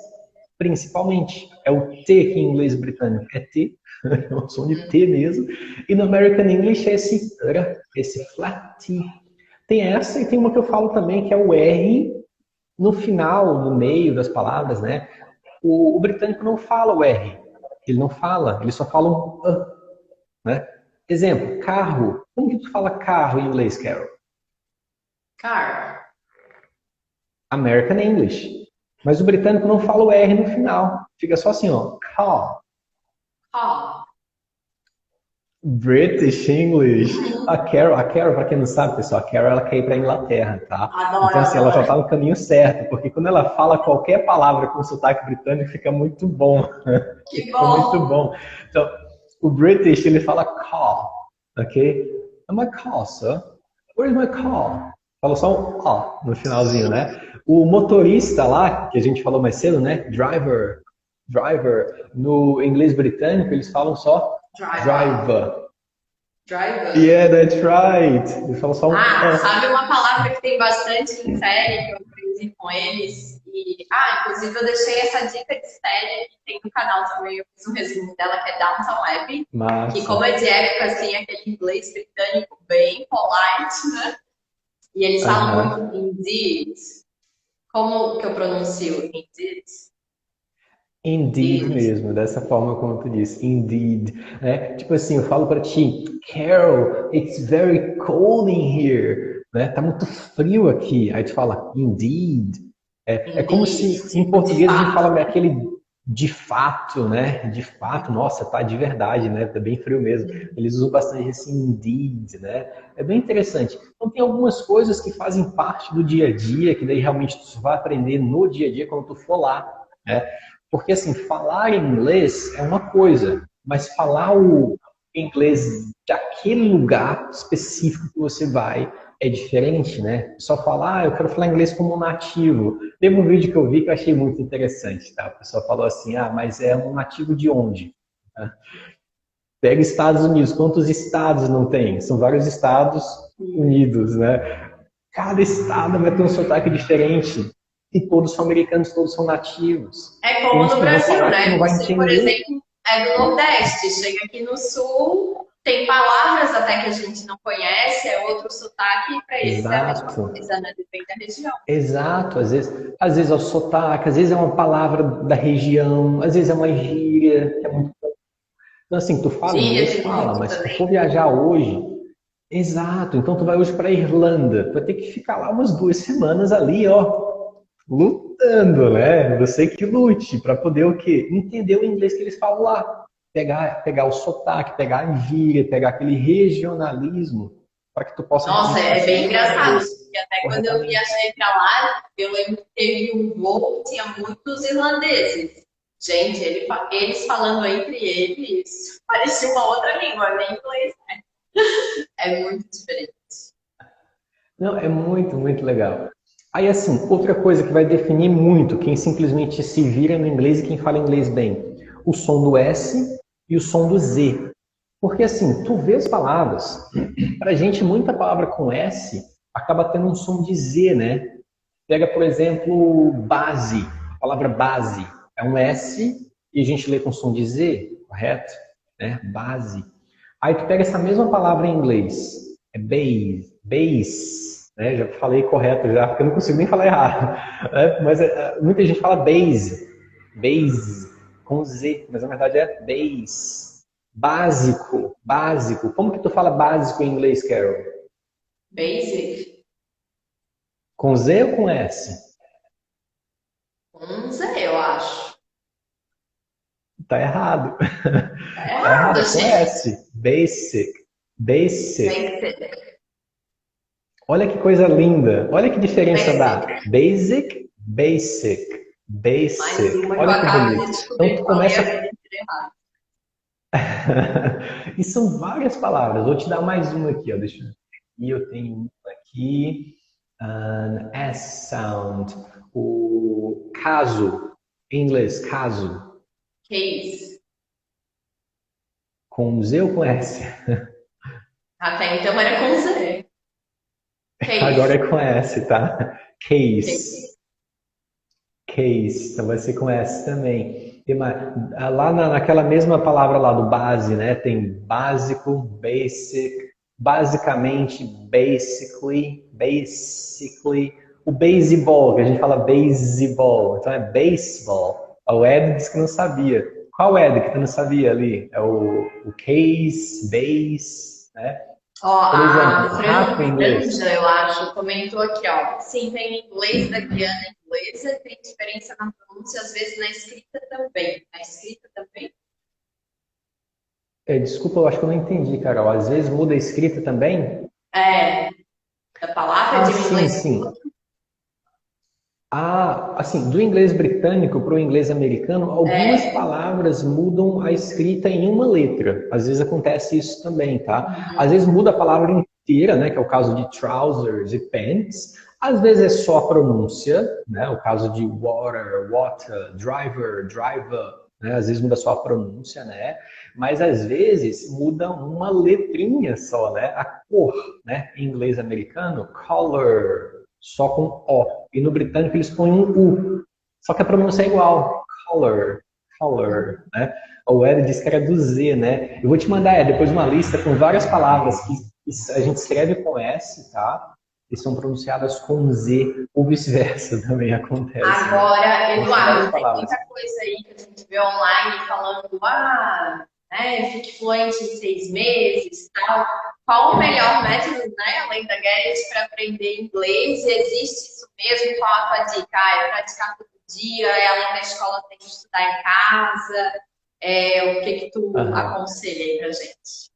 principalmente. É o T que em inglês britânico é T, é um som de T mesmo. E no American English é esse flat T. Tem essa e tem uma que eu falo também, que é o R no final, no meio das palavras, né? O britânico não fala o R. Ele não fala, ele só fala um A, né? Exemplo, carro. Como que tu fala carro em inglês, Carol? Car. American English. Mas o britânico não fala o R no final. Fica só assim, ó. Car. Car. British English. A Carol, para quem não sabe, pessoal, a Carol ela quer ir para a Inglaterra, tá? Adoro, então, assim, ela já adoro. está no caminho certo, porque quando ela fala qualquer palavra com sotaque britânico, fica muito bom. Que Fica bom. muito bom. Então, o British, ele fala car, ok? My car, sir. Where's my car? Fala só um ó no finalzinho, né? O motorista lá, que a gente falou mais cedo, né? Driver. No inglês britânico, eles falam só driver. Driver. Yeah, that's right. Eles falam só um sabe uma palavra que tem bastante em série que eu aprendi com eles? Inclusive eu deixei essa dica de série que tem no canal também, eu fiz um resumo dela, que é Downton Abbey. Massa. Que como é de época, assim, aquele inglês britânico bem polite, né? E eles falam muito indeed. Como que eu pronuncio indeed? Indeed mesmo, dessa forma como tu disse, indeed, né? Tipo assim, eu falo para ti, Carol, it's very cold in here, né? Tá muito frio aqui. Aí tu fala, indeed. É como se em português a gente fala aquele de fato, né? De fato, nossa, tá de verdade, né? Tá bem frio mesmo. Eles usam bastante esse indeed, né? É bem interessante. Então tem algumas coisas que fazem parte do dia a dia, que daí realmente tu só vai aprender no dia a dia quando tu for lá, né? Porque, assim, falar inglês é uma coisa, mas falar o inglês daquele lugar específico que você vai é diferente, né? Só falar, eu quero falar inglês como nativo. Teve um vídeo que eu vi que eu achei muito interessante, tá? O pessoal falou assim, mas é um nativo de onde? Pega Estados Unidos, quantos estados não tem? São vários Estados Unidos, né? Cada estado vai ter um sotaque diferente. E todos são americanos, todos são nativos. É como no Brasil, né? Você, por entender. exemplo, é do Nordeste, chega aqui no Sul, tem palavras até que a gente não conhece, é outro sotaque, e para eles é a mesma coisa, né? Depende da região. Exato, às vezes é o sotaque, às vezes é uma palavra da região, às vezes é uma gíria, que é muito... Então, assim, tu fala inglês, fala, mas se tu for viajar hoje... Exato, então tu vai hoje para a Irlanda, tu vai ter que ficar lá umas 2 semanas ali, ó, lutando, né? Você que lute para poder o quê? Entender o inglês que eles falam lá. Pegar o sotaque, pegar a gíria, pegar aquele regionalismo para que tu possa... Nossa, é bem engraçado. E até quando eu viajei para lá, eu lembro que teve um voo que tinha muitos irlandeses. Gente, eles falando entre eles, parecia uma outra língua, nem inglês, né? É muito diferente. Não, é muito, muito legal. Aí, assim, outra coisa que vai definir muito quem simplesmente se vira no inglês e quem fala inglês bem. O som do S e o som do Z. Porque, assim, tu vê as palavras, pra gente, muita palavra com S acaba tendo um som de Z, né? Pega, por exemplo, base. A palavra base é um S e a gente lê com som de Z, correto? Né? Base. Aí tu pega essa mesma palavra em inglês, é base, né? Já falei correto já, porque eu não consigo nem falar errado. Né? Mas muita gente fala base, com Z, mas na verdade é base. Básico. Como que tu fala básico em inglês, Carol? Basic. Com Z ou com S? Com Z, eu acho. Tá errado. Tá errado, Com gente. S. Basic. Basic. Olha que coisa linda. Olha que diferença dá. Basic. Mais uma que eu Olha que acabo de bonito. descobrir Então tu que falei começa. a vida inteira errado. E são várias palavras. Vou te dar mais uma aqui, ó. Deixa eu ver. E eu tenho uma aqui. An S sound. O caso. Em inglês, caso. Case. Com Z ou com S? Até então era com Z. Case. Agora é com S, tá? Case. Então vai ser com S também. Lá naquela mesma palavra lá do base, né? Tem básico, basic, basicamente, basically. O baseball, que a gente fala baseball. Então é baseball. O Ed disse que não sabia. Qual Ed que tu não sabia ali? É o case, base, né? Ó, Por exemplo, a rato em inglês. Franja, eu acho, comentou aqui, ó. Sim, tem inglês da Guiana inglesa, tem diferença na pronúncia, às vezes na escrita também. Na escrita também? Desculpa, eu acho que eu não entendi, Carol. Às vezes muda a escrita também? É, da palavra de um inglês. Sim. Assim, do inglês britânico para o inglês americano, algumas palavras mudam a escrita em uma letra. Às vezes acontece isso também, tá? Às vezes muda a palavra inteira, né? Que é o caso de trousers e pants. Às vezes é só a pronúncia, né? O caso de water, driver, né? Às vezes muda só a pronúncia, né? Mas às vezes muda uma letrinha só, né? A cor, né? Em inglês americano, color, só com O. E no britânico eles põem um U. Só que a pronúncia é igual. Color, né? O Ed disse que era do Z, né? Eu vou te mandar, depois uma lista com várias palavras que a gente escreve com S, tá? E são pronunciadas com Z, ou vice-versa também acontece. Agora, Eduardo, tem muita coisa aí que a gente vê online falando, né, fique fluente em 6 meses, tal. Qual o melhor método, né, além da Get, para aprender inglês? Existe isso mesmo? Qual a tua dica? É praticar todo dia? Além da escola, tem que estudar em casa? O que tu aconselha aí pra gente?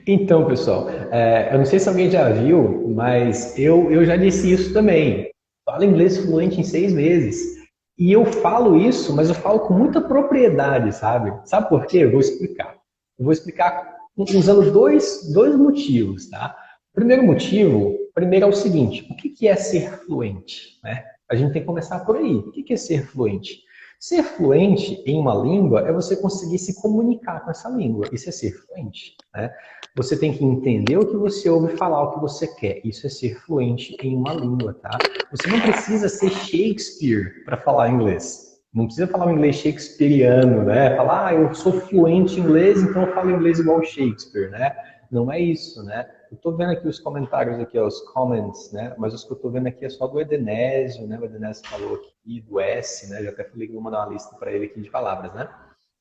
Então, pessoal, eu não sei se alguém já viu, mas eu já disse isso também. Falo inglês fluente em 6 meses. E eu falo isso, mas eu falo com muita propriedade, sabe? Sabe por quê? Eu vou explicar. Eu vou explicar usando dois motivos, tá? O primeiro motivo, é o seguinte: o que é ser fluente? Né? A gente tem que começar por aí. O que é ser fluente? Ser fluente em uma língua é você conseguir se comunicar com essa língua. Isso é ser fluente, né? Você tem que entender o que você ouve falar, o que você quer. Isso é ser fluente em uma língua, tá? Você não precisa ser Shakespeare para falar inglês. Não precisa falar um inglês shakespeariano, né? Falar, eu sou fluente em inglês, então eu falo inglês igual Shakespeare, né? Não é isso, né? Eu tô vendo aqui os comentários aqui, os comments, né? Mas os que eu tô vendo aqui é só do Edenésio, né? O Edenésio falou aqui do S, né? Já até falei que vou mandar uma lista para ele aqui de palavras, né?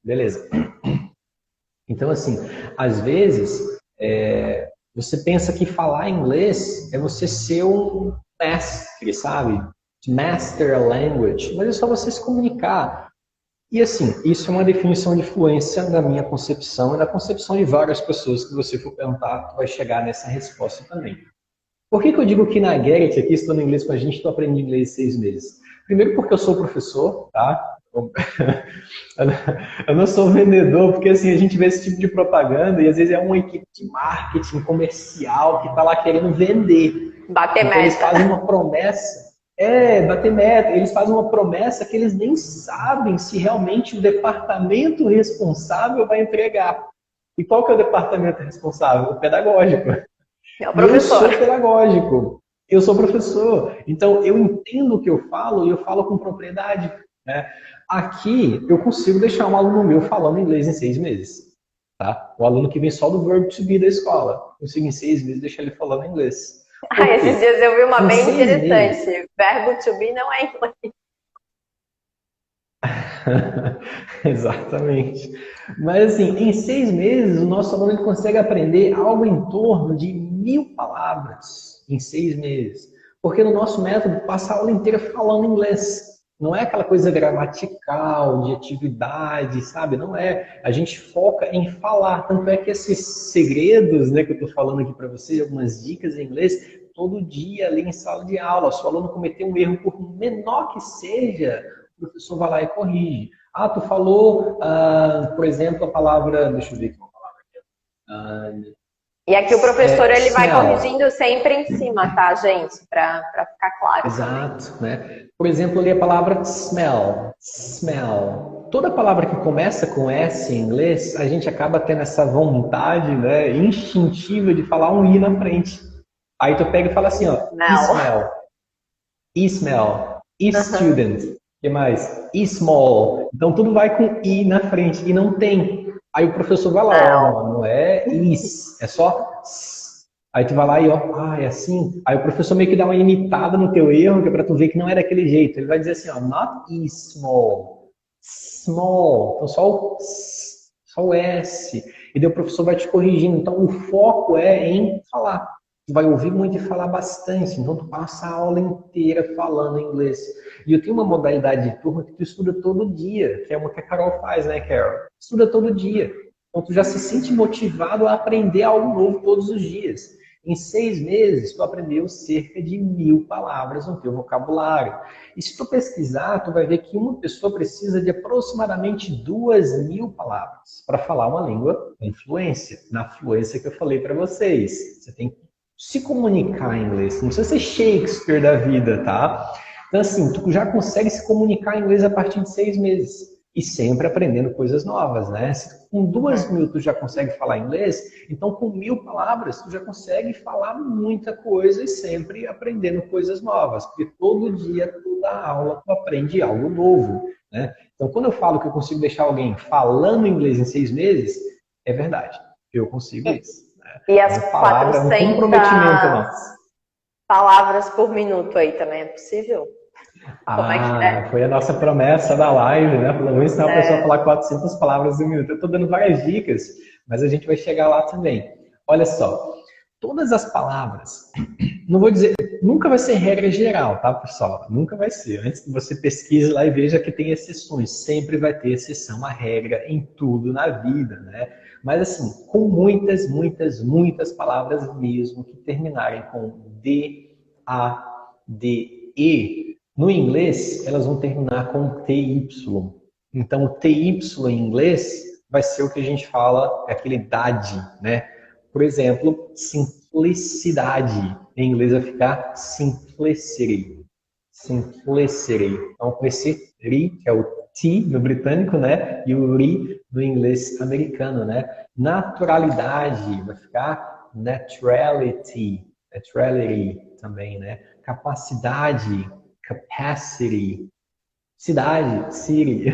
Beleza. Então, assim, às vezes, você pensa que falar inglês é você ser um mestre, sabe? Master a language, mas é só você se comunicar. E assim, isso é uma definição de fluência na minha concepção e na concepção de várias pessoas que você for perguntar, vai chegar nessa resposta também. Por que eu digo que na Garrett, aqui estudando inglês com a gente, estou aprendendo inglês em 6 meses? Primeiro porque eu sou professor, tá? Eu não sou vendedor, porque assim, a gente vê esse tipo de propaganda e às vezes é uma equipe de marketing comercial que está lá querendo vender. Bater Então, eles meta. fazem uma promessa. Bater meta. Eles fazem uma promessa que eles nem sabem se realmente o departamento responsável vai entregar. E qual que é o departamento responsável? O pedagógico. É o E eu sou professor. pedagógico. Eu sou professor. Então, eu entendo o que eu falo e eu falo com propriedade, né? Aqui, eu consigo deixar um aluno meu falando inglês em 6 meses. Tá? O aluno que vem só do verbo to be da escola. Eu consigo em 6 meses deixar ele falando inglês. Por Esses quê? dias eu vi uma Em bem 6 meses. interessante. Verbo to be não é inglês. Exatamente. Mas assim, em 6 meses, o nosso aluno ele consegue aprender algo em torno de 1.000 palavras em 6 meses. Porque no nosso método, passa a aula inteira falando inglês. Não é aquela coisa gramatical, de atividade, sabe? Não é. A gente foca em falar. Tanto é que esses segredos, né, que eu estou falando aqui para vocês, algumas dicas em inglês, todo dia ali em sala de aula. Se o aluno cometer um erro, por menor que seja, o professor vai lá e corrige. Ah, tu falou, por exemplo, a palavra, deixa eu ver aqui uma palavra aqui. E aqui o professor ele vai Smell. corrigindo sempre em cima, tá, gente? Para ficar claro. Exato, né? Por exemplo, ali a palavra smell. Smell. Toda palavra que começa com S em inglês, a gente acaba tendo essa vontade, né, instintiva de falar um I na frente. Aí tu pega e fala assim, ó, Smell. smell, student, o que mais? Small. Então tudo vai com I na frente e não tem. Aí o professor vai lá, ó, não é is, é só s. Aí tu vai lá e ó, é assim. Aí o professor meio que dá uma imitada no teu erro, que é pra tu ver que não é daquele jeito. Ele vai dizer assim, ó, not is small, small. Então só o S. E daí o professor vai te corrigindo. Então o foco é em falar. Tu vai ouvir muito e falar bastante, então tu passa a aula inteira falando inglês. E eu tenho uma modalidade de turma que tu estuda todo dia, que é uma que a Carol faz, né, Carol? Estuda todo dia. Então tu já se sente motivado a aprender algo novo todos os dias. Em 6 meses, tu aprendeu cerca de 1.000 palavras no teu vocabulário. E se tu pesquisar, tu vai ver que uma pessoa precisa de aproximadamente 2.000 palavras para falar uma língua com fluência. Na fluência que eu falei para vocês. Você tem que se comunicar em inglês. Não precisa ser Shakespeare da vida, tá? Então, assim, tu já consegue se comunicar em inglês a partir de 6 meses. E sempre aprendendo coisas novas, né? Se com 2.000 tu já consegue falar inglês, então com 1.000 palavras tu já consegue falar muita coisa e sempre aprendendo coisas novas. Porque todo dia, toda aula, tu aprende algo novo, né? Então, quando eu falo que eu consigo deixar alguém falando inglês em 6 meses, é verdade. Eu consigo isso. E as Palavra, 400 um comprometimento nosso. palavras por minuto aí também é possível? Como é que é? Foi a nossa promessa da live, né? Vamos ensinar a pessoa a falar 400 palavras no minuto. Eu estou dando várias dicas, mas a gente vai chegar lá também. Olha só, todas as palavras, não vou dizer, nunca vai ser regra geral, tá, pessoal? Nunca vai ser. Antes que você pesquise lá e veja que tem exceções. Sempre vai ter exceção à regra em tudo na vida, né? Mas assim, com muitas, muitas, muitas palavras mesmo que terminarem com D, A, D, E, no inglês elas vão terminar com TY. Então o TY em inglês vai ser o que a gente fala, é aquele dade, né? Por exemplo, simplicidade. Em inglês vai ficar simplicity. Simplicity. Então com esse ri, que é o T no britânico, né? E o ri no inglês americano, né? Naturalidade vai ficar naturality. Naturality também, né? Capacidade, capacity. Cidade, city.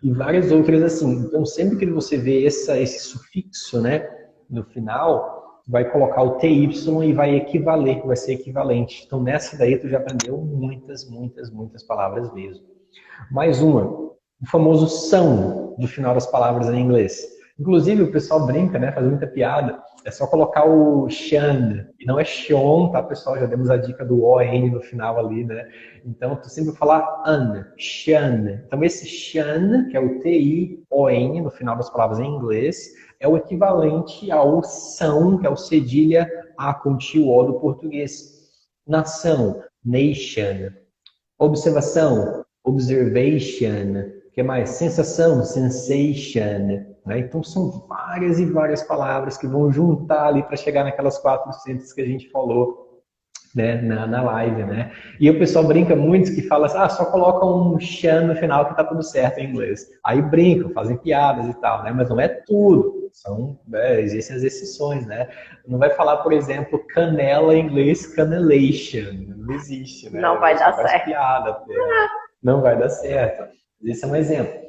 E várias outras assim. Então sempre que você vê esse sufixo, né? No final, vai colocar o TY e vai equivaler, vai ser equivalente. Então nessa daí tu já aprendeu muitas, muitas, muitas palavras mesmo. Mais uma, o famoso são do final das palavras em inglês. Inclusive o pessoal brinca, né, faz muita piada. É só colocar o shan, e não é Sean, tá, pessoal? Já demos a dica do ON no final ali, né? Então, tu sempre vai falar an, shan. Então, esse shan, que é o T-I-O-N no final das palavras em inglês, é o equivalente ao são, que é o cedilha A com tio O do português. Nação, nation. Observação, observation. O que mais? Sensação, sensation. Né? Então são várias e várias palavras que vão juntar ali para chegar naquelas 400 que a gente falou, né, na live, né? E o pessoal brinca muito que fala assim, só coloca um shan no final que tá tudo certo em inglês. Aí brincam, fazem piadas e tal, né? Mas não é tudo. Existem as exceções, né? Não vai falar, por exemplo, canela em inglês, canelation. Não existe, né? Não vai dar certo. Piada até. Não vai dar certo. Esse é um exemplo.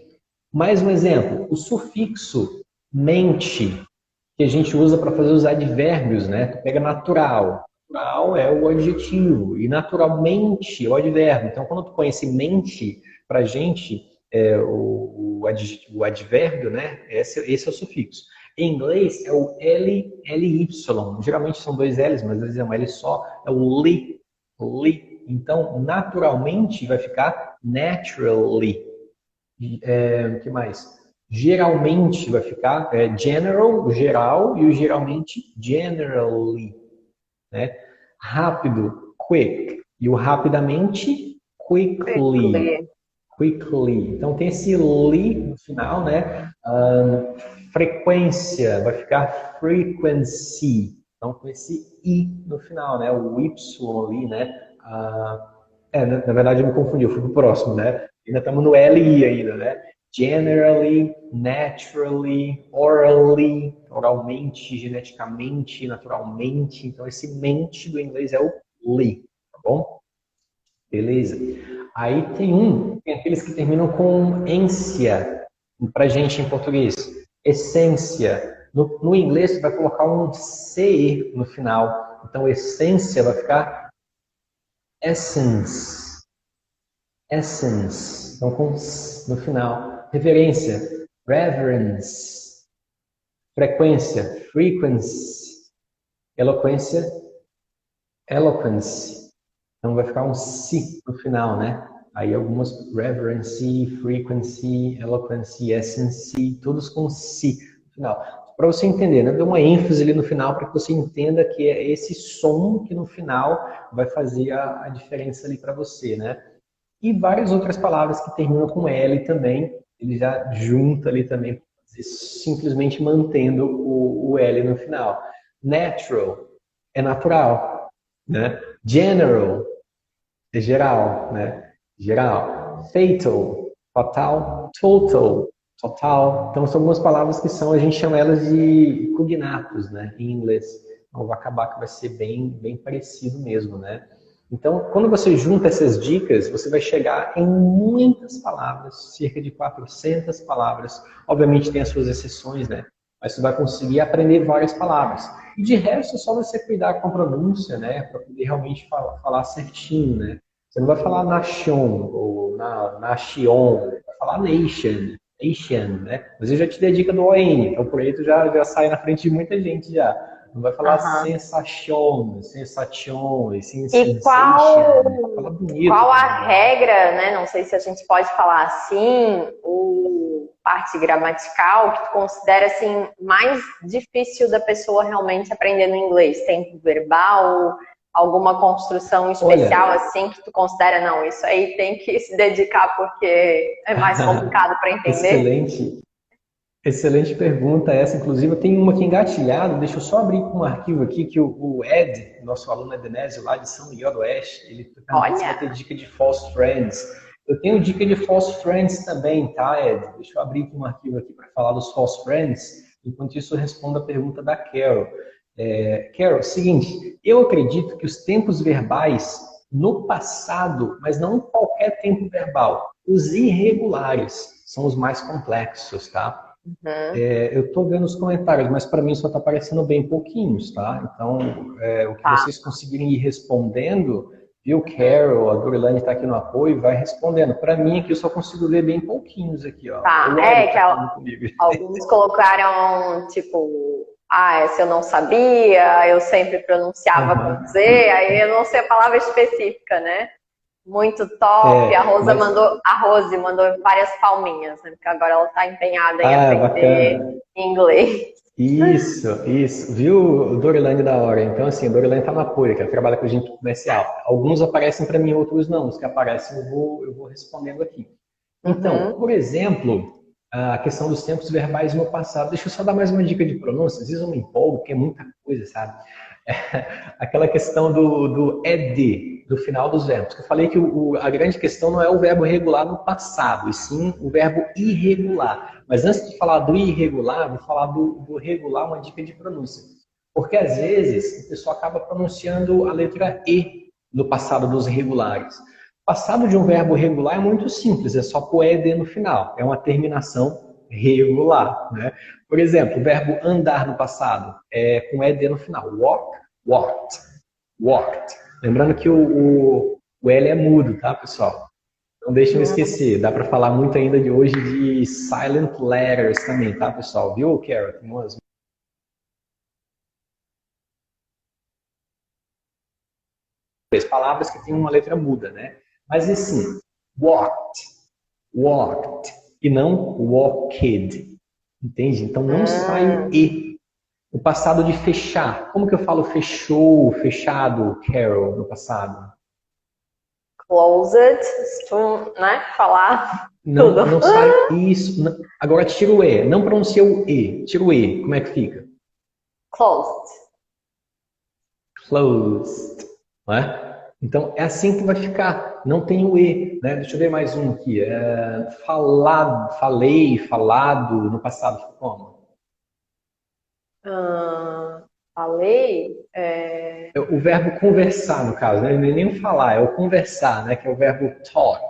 Mais um exemplo, o sufixo mente, que a gente usa para fazer os advérbios, né? Tu pega natural. Natural é o adjetivo e naturalmente é o advérbio. Então, quando tu conhece mente, para a gente, o advérbio, né? Esse é o sufixo. Em inglês é o ly. Geralmente são dois L's, mas às vezes é um L só. É o li. Então, naturalmente vai ficar naturally. O que mais? Geralmente vai ficar general, geral, e o geralmente, generally. Né? Rápido, quick. E o rapidamente, quickly. Então tem esse li no final, né? Frequência vai ficar frequency. Então com esse i no final, né? O y ali, né? Na verdade eu me confundi, eu fui pro próximo, né? Ainda estamos no li ainda, né? Generally, naturally, orally, oralmente, geneticamente, naturalmente. Então, esse mente do inglês é o li, tá bom? Beleza. Aí tem aqueles que terminam com ência, pra gente em português. Essência. No inglês, você vai colocar um CE no final. Então, essência vai ficar essence. Essence. Então, com no final. Reverência, reverence. Frequência, frequency. Eloquência, eloquence. Então vai ficar um si no final, né? Aí algumas reverence, frequency, eloquency, essence, todos com si no final. Para você entender, né? Dê uma ênfase ali no final para que você entenda que é esse som que no final vai fazer a diferença ali para você, né? E várias outras palavras que terminam com L também, ele já junta ali também, simplesmente mantendo o L no final. Natural é natural, né? General é geral, né? Geral. Fatal, fatal. Total. Então são algumas palavras que a gente chama elas de cognatos, né? Em inglês. Então vai acabar que vai ser bem parecido mesmo, né? Então, quando você junta essas dicas, você vai chegar em muitas palavras, cerca de 400 palavras. Obviamente tem as suas exceções, né? Mas você vai conseguir aprender várias palavras. E de resto, é só você cuidar com a pronúncia, né? Para poder realmente falar certinho, né? Você não vai falar nation ou nation, vai falar nation, né? Mas eu já te dei a dica do ON, então por aí tu já sai na frente de muita gente já. Não vai falar sensation, E qual a regra, né? Não sei se a gente pode falar assim, parte gramatical que tu considera assim mais difícil da pessoa realmente aprender no inglês? Tempo verbal, alguma construção especial assim que tu considera, não, isso aí tem que se dedicar porque é mais complicado para entender? Excelente pergunta essa. Inclusive, eu tenho uma aqui engatilhada. Deixa eu só abrir um arquivo aqui que o Ed, nosso aluno Edenésio, lá de São Miguel do Oeste, ele também vai ter dica de false friends. Eu tenho dica de false friends também, tá, Ed? Deixa eu abrir um arquivo aqui para falar dos false friends. Enquanto isso, eu respondo a pergunta da Carol. Carol, seguinte, eu acredito que os tempos verbais no passado, mas não qualquer tempo verbal, os irregulares são os mais complexos, tá? Eu estou vendo os comentários, mas para mim só está aparecendo bem pouquinhos, tá? Então, o que vocês conseguirem ir respondendo, viu, Carol, a Dorilane está aqui no apoio, vai respondendo. Para mim aqui eu só consigo ler bem pouquinho aqui, ó. Tá, que alguns colocaram, tipo, se eu não sabia, eu sempre pronunciava com Z, aí eu não sei a palavra específica, né? Muito top. A Rose mandou várias palminhas, né? Porque agora ela está empenhada em aprender inglês. Isso. Viu, Dorilane da hora? Então, assim, a Dorilane tá na apoio, que ela trabalha com gente comercial. Alguns aparecem para mim, outros não. Os que aparecem eu vou respondendo aqui. Então, Uhum. por exemplo, a questão dos tempos verbais no passado. Deixa eu só dar mais uma dica de pronúncia. Às vezes eu me empolgo, porque é muita coisa, sabe? Aquela questão do ed, do final dos verbos. Que eu falei que a grande questão não é o verbo regular no passado, e sim o verbo irregular. Mas antes de falar do irregular, vou falar do regular, uma dica de pronúncia. Porque às vezes o pessoal acaba pronunciando a letra E no passado dos regulares. O passado de um verbo regular é muito simples, é só pôr ed no final. É uma terminação regular, né? Por exemplo, o verbo andar no passado é com ed no final. Walk, walked, walked. Lembrando que o L é mudo, tá, pessoal? Não deixem eu esquecer. Dá para falar muito ainda de hoje de silent letters também, tá, pessoal? Viu, Carol? Tem umas palavras que têm uma letra muda, né? Mas assim, walked, walked, e não walked. Entende? Então não sai o Hum. E. O passado de fechar. Como que eu falo fechou, fechado, Carol, no passado? Closed, né? Falar Não, tudo. não sai isso. Agora tira o E. Não pronuncia o E. Tira o E. Como é que fica? Closed. Closed. Não é? Então é assim que vai ficar. Não tem o E. Né? Deixa eu ver mais um aqui. Falado, falei, falado. No passado ficou como? Falei. O verbo conversar, no caso, né? Não é nem o falar, é o conversar, né? Que é o verbo talk.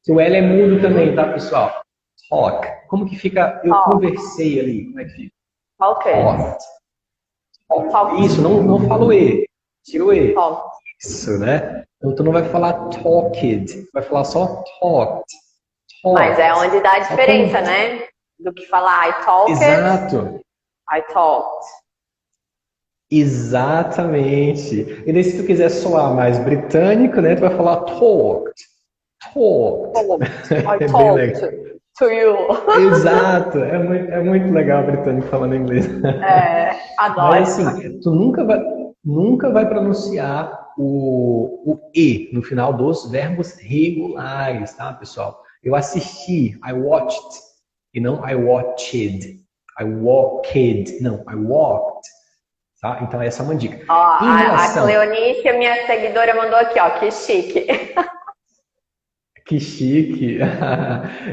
Que o L é mudo também, tá, pessoal? Talk. Como que fica? Eu Talk. conversei ali. Como é que fica? Talked. Talked. Talked. Talked. Isso, não fala o E. Tira o E. Talked. Isso, né? Então tu não vai falar talked, vai falar só talked. Mas é Talked. onde dá a Só que diferença, né? Do que falar I talked, Exato. I talked. Exatamente. E daí se tu quiser soar mais britânico, né? Tu vai falar talked. Talked. Talked. I É bem talked legal. to you. Exato. É muito legal o britânico falando inglês. Mas Adoro. assim, tu nunca vai pronunciar o E no final dos verbos regulares, tá, pessoal? Eu assisti, I watched, e não I watched. I walked, não, I walked. Tá? Então essa é uma dica. Ó, Em a relação Cleonice, a minha seguidora, mandou aqui, ó, que chique. Que chique.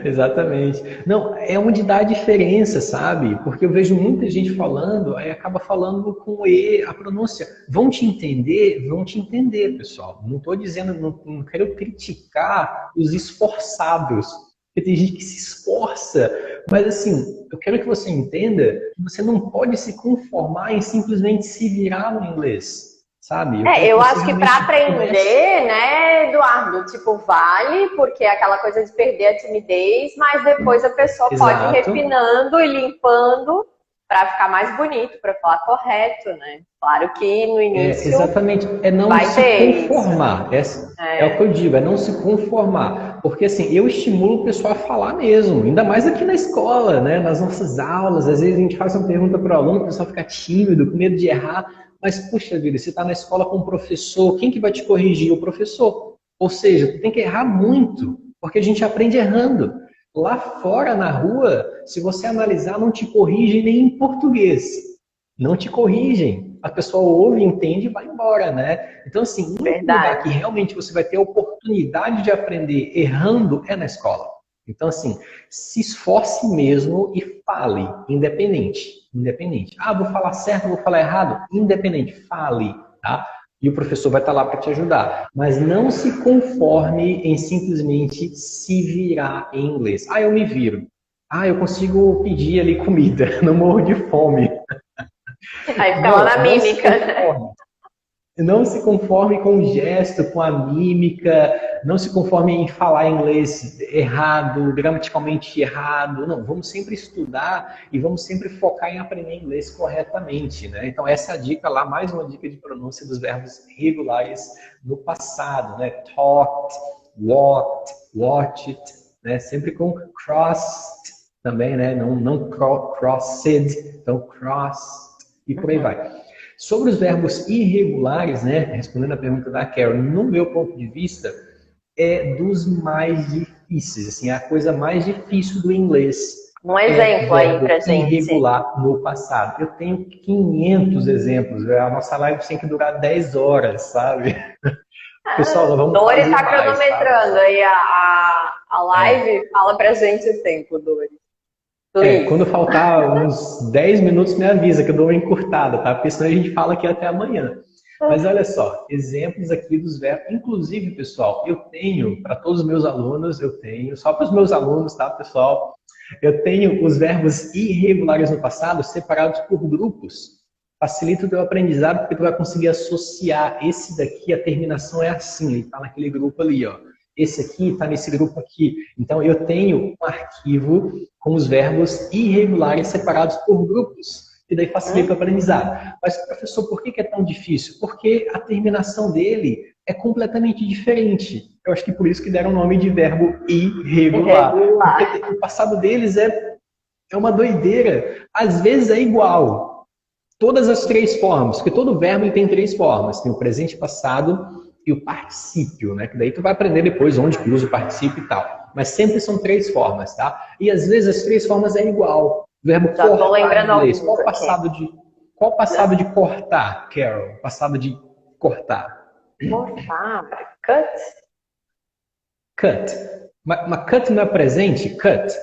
Exatamente. Não, é onde dá a diferença, sabe? Porque eu vejo muita gente falando, aí acaba falando com E, a pronúncia. Vão te entender? Vão te entender, pessoal. Não estou dizendo, não quero criticar os esforçados. Porque tem gente que se esforça. Mas assim, eu quero que você entenda que você não pode se conformar em simplesmente se virar no inglês. Sabe? Eu quero que Eu você acho que para realmente comece. aprender, né, Eduardo, tipo, vale, porque é aquela coisa de perder a timidez, mas depois a pessoa pode ir Exato. refinando e limpando para ficar mais bonito, para falar correto, né? Claro que no início Exatamente, é não vai se ter isso. conformar. É o que É, eu digo, é não se conformar. Porque assim, eu estimulo o pessoal a falar mesmo, ainda mais aqui na escola, né? Nas nossas aulas, às vezes a gente faz uma pergunta para o aluno, o pessoal fica tímido, com medo de errar, mas puxa vida, você está na escola com o professor, quem que vai te corrigir? O professor. Ou seja, tu tem que errar muito, porque a gente aprende errando. Lá fora, na rua, se você analisar, não te corrigem nem em português. Não te corrigem. A pessoa ouve, entende e vai embora, né? Então, assim, o único lugar que verdade. realmente você vai ter a oportunidade de aprender errando é na escola. Então, assim, se esforce mesmo e fale, independente. Independente. Ah, vou falar certo, vou falar errado? Independente, fale, tá? E o professor vai estar lá para te ajudar. Mas não se conforme em simplesmente se virar em inglês. Ah, eu me viro. Ah, eu consigo pedir ali comida, não morro de fome. Aí fica lá na Não, não se mímica, né? conforme. Não se conforme com o gesto, com a mímica, não se conforme em falar inglês errado, gramaticalmente errado. Não, vamos sempre estudar e vamos sempre focar em aprender inglês corretamente, né? Então essa é a dica lá, mais uma dica de pronúncia dos verbos regulares no passado, né? Talked, walked, watched, né? Sempre com crossed também, né? Não crossed, então crossed, e por aí vai. Sobre os verbos irregulares, né? Respondendo a pergunta da Carol, no meu ponto de vista, é dos mais difíceis, assim, é a coisa mais difícil do inglês. Um exemplo aí pra gente. Irregular no passado. Eu tenho 500 exemplos. A nossa live tem que durar 10 horas, sabe? Pessoal, nós vamos Dori fazer tá mais, cronometrando tá? aí a live. Fala pra gente o tempo, Dori. Quando faltar uns 10 minutos, me avisa que eu dou uma encurtada, tá? Porque senão a gente fala aqui até amanhã. Mas olha só, exemplos aqui dos verbos. Inclusive, pessoal, eu tenho, para todos os meus alunos, só para os meus alunos, tá, pessoal? Eu tenho os verbos irregulares no passado separados por grupos. Facilita o teu aprendizado porque tu vai conseguir associar esse daqui, a terminação é assim, ele está naquele grupo ali, ó. Esse aqui está nesse grupo aqui. Então, eu tenho um arquivo com os verbos irregulares separados por grupos. E daí facilita o aprendizado. Mas, professor, por que é tão difícil? Porque a terminação dele é completamente diferente. Eu acho que por isso que deram o nome de verbo irregular. Porque o passado deles é uma doideira. Às vezes é igual. Todas as três formas, porque todo verbo tem três formas. Tem o presente, passado e o particípio, né? Que daí tu vai aprender depois onde que usa o particípio e tal. Mas sempre são três formas, tá? E às vezes as três formas é igual. O verbo já cortar tô lembrando em inglês. Qual passado de cortar, Carol? Passado de cortar. Cortar. Cut. Cut. Mas cut não é presente? Cut.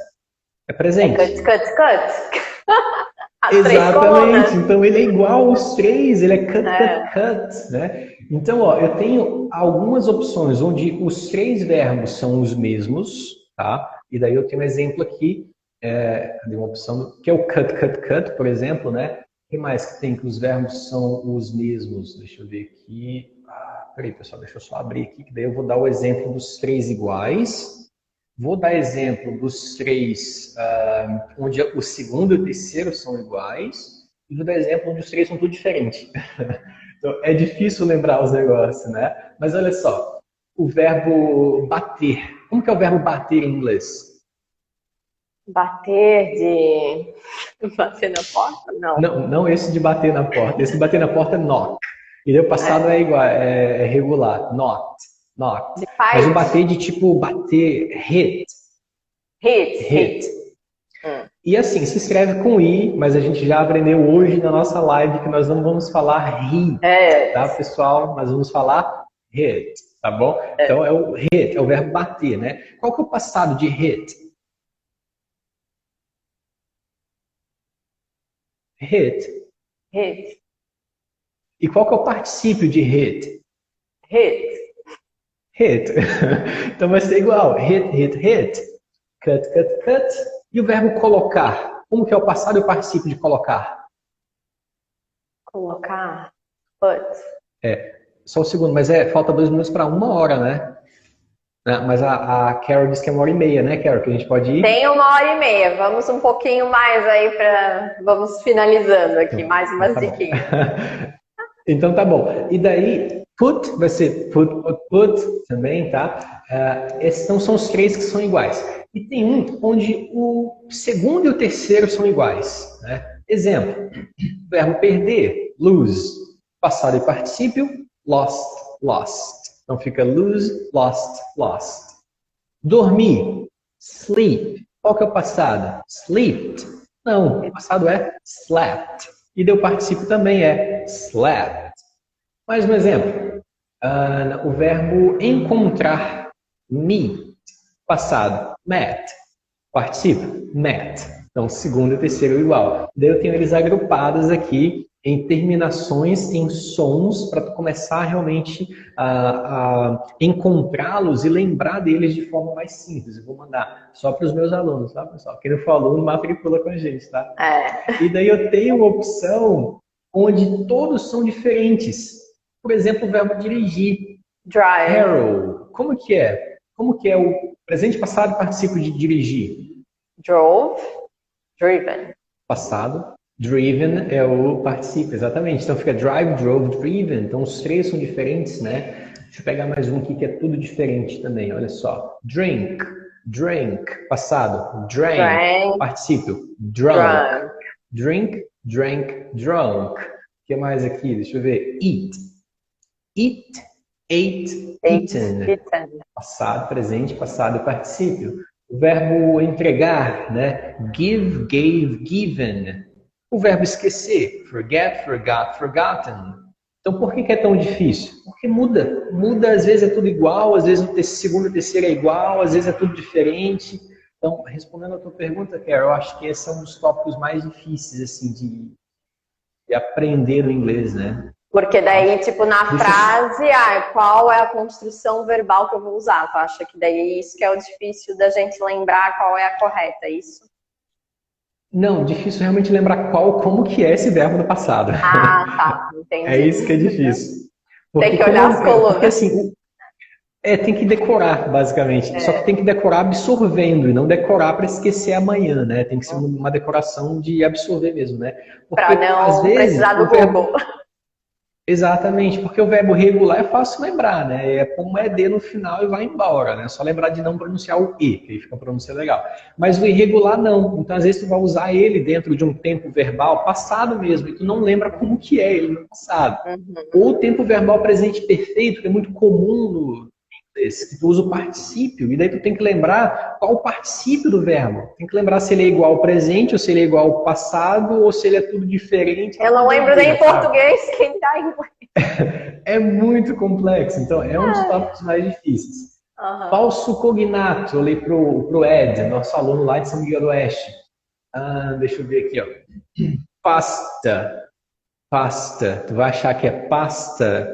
É presente. É cut. Exatamente, então ele é igual aos três, ele é cut, né? Então, ó, eu tenho algumas opções onde os três verbos são os mesmos, tá? E daí eu tenho um exemplo aqui, de uma opção que é o cut, por exemplo, né? O que mais que tem que os verbos são os mesmos? Deixa eu ver aqui. Peraí, pessoal, deixa eu só abrir aqui, que daí eu vou dar o exemplo dos três iguais. Vou dar exemplo dos três, onde o segundo e o terceiro são iguais, e vou dar exemplo onde os três são tudo diferente. Então, é difícil lembrar os negócios, né? Mas olha só, o verbo bater. Como que é o verbo bater em inglês? Bater bater na porta? Não esse de bater na porta. Esse de bater na porta é knock. E o passado é igual, é regular, knocked. Mas o bater de tipo bater, hit. E assim, se escreve com I, mas a gente já aprendeu hoje na nossa live que nós não vamos falar ri, tá, pessoal? Nós vamos falar hit, tá bom? Então é o hit, é o verbo bater, né? Qual que é o passado de hit? Hit. E qual que é o particípio de hit? Hit. Então vai ser igual. Hit. Cut. E o verbo colocar? Como que é o passado e o particípio de colocar? Colocar. Put. Só um segundo, mas falta 2 minutos para 1 hora, né? Mas a Carol disse que é 1h30, né, Carol? Que a gente pode ir? Tem 1h30. Vamos um pouquinho mais aí para... Vamos finalizando aqui, mais umas diquinhas. Então tá bom. E daí, put vai ser put também, tá? Esses então são os três que são iguais. E tem um onde o segundo e o terceiro são iguais, né? Exemplo, verbo perder, lose. Passado e particípio, lost. Então fica lose, lost. Dormir, sleep. Qual que é o passado? Slept. Não, o passado é slept. E deu particípio também é slept. Mais um exemplo. O verbo encontrar, meet. Passado, met. Particípio, met. Então, segundo e terceiro igual. Daí eu tenho eles agrupados aqui em terminações, em sons, para tu começar realmente a encontrá-los e lembrar deles de forma mais simples. Eu vou mandar só para os meus alunos, tá, pessoal? Quem não for aluno, matricula com a gente, tá? E daí eu tenho uma opção onde todos são diferentes. Por exemplo, o verbo dirigir. Drive. Arrow. Como que é? Como que é o presente, passado e particípio de dirigir? Drove. Driven. Passado. Driven é o particípio, exatamente. Então fica drive, drove, driven. Então os três são diferentes, né? Deixa eu pegar mais um aqui que é tudo diferente também, olha só. Drink. Drink, passado. Drank, Drank, particípio. Drunk. drunk. Drink, drank, drunk. O que mais aqui? Deixa eu ver. Eat. Eat, ate, eaten. Eaten. Passado, presente, passado e particípio. O verbo entregar, né? Give, gave, given. O verbo esquecer. Forget, forgot, forgotten. Então, por que é tão difícil? Porque muda. Muda, às vezes é tudo igual, às vezes o segundo e o terceiro é igual, às vezes é tudo diferente. Então, respondendo a tua pergunta, Carol, eu acho que esse é um dos tópicos mais difíceis, assim, de aprender o inglês, né? Porque daí, tipo, na frase, qual é a construção verbal que eu vou usar? Tu acha que daí isso que é o difícil da gente lembrar qual é a correta, é isso? Não, difícil realmente lembrar como que é esse verbo no passado. Ah, tá, entendi. É isso que é difícil. Tem que olhar as colunas. Porque assim, tem que decorar, basicamente. Só que tem que decorar absorvendo e não decorar para esquecer amanhã, né? Tem que ser uma decoração de absorver mesmo, né? Para não às vezes, precisar do Google. Exatamente, porque o verbo regular é fácil lembrar, né? É como ED no final e vai embora, né? É só lembrar de não pronunciar o E, que aí fica a pronúncia legal. Mas o irregular não. Então, às vezes, tu vai usar ele dentro de um tempo verbal passado mesmo, e tu não lembra como que é ele no passado. Ou o tempo verbal presente perfeito, que é muito comum no inglês, que tu usa o particípio, e daí tu tem que lembrar qual o particípio do verbo. Tem que lembrar se ele é igual ao presente, ou se ele é igual ao passado, ou se ele é tudo diferente. Eu não lembro nem em português quem tá em inglês. É muito complexo, então é um dos tópicos mais difíceis. Falso cognato, eu li pro Ed, nosso aluno lá de São Miguel do Oeste. Deixa eu ver aqui, ó. Pasta. Pasta. Tu vai achar que é pasta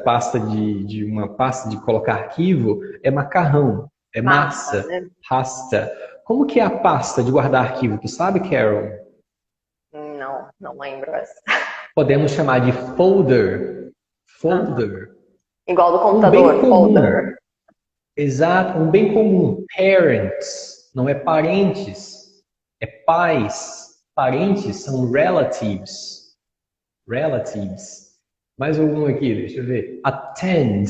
de uma pasta de colocar arquivo, é macarrão, é massa, né? pasta. Como que é a pasta de guardar arquivo? Tu sabe, Carol? Não lembro essa. Podemos chamar de folder. Folder. Igual do computador, folder. Exato, um bem comum. Parents, não é parentes, é pais. Parentes são relatives. Relatives. Mais algum aqui, deixa eu ver. Attend.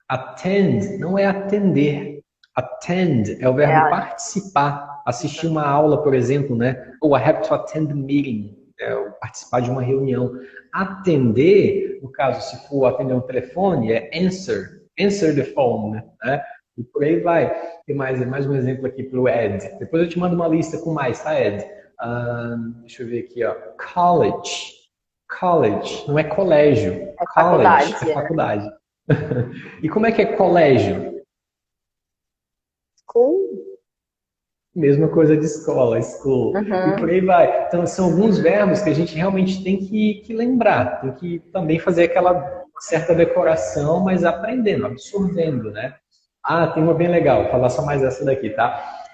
Attend não é atender. Attend é o verbo participar. Assistir uma aula, por exemplo, né? Ou I have to attend a meeting. É participar de uma reunião. Atender, no caso, se for atender um telefone, é answer. Answer the phone, né? E por aí vai. Tem mais um exemplo aqui para o Ed. Depois eu te mando uma lista com mais, tá, Ed? Deixa eu ver aqui, ó. College. College não é colégio. É College faculdade. é faculdade. E como é que é colégio? School. Mesma coisa de escola, school. E por aí vai. Então, são alguns verbos que a gente realmente tem que lembrar. Tem que também fazer aquela certa decoração, mas aprendendo, absorvendo, né? Tem uma bem legal. Vou falar só mais essa daqui, tá?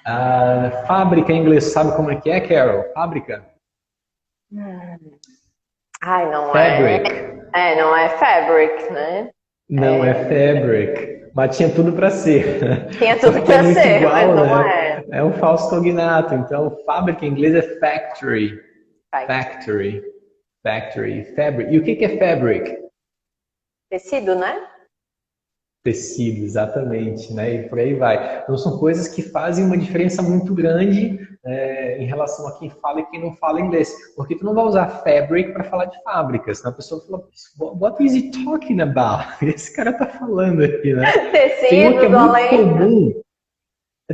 Fábrica em inglês, sabe como é que é, Carol? Fábrica? Não Fabric. Não é fabric, né? Não é fabric. Mas tinha tudo para ser. Tinha tudo para ser, igual, mas não é. É um falso cognato. Então, fábrica em inglês é factory. Factory. Factory. Fabric. E o que é fabric? Tecido, né? Tecido, exatamente, né? E por aí vai. Então são coisas que fazem uma diferença muito grande em relação a quem fala e quem não fala inglês. Porque tu não vai usar fabric para falar de fábricas. Né? A pessoa fala, what is he talking about? Esse cara tá falando aqui, né? Tecido, tem uma que é muito comum.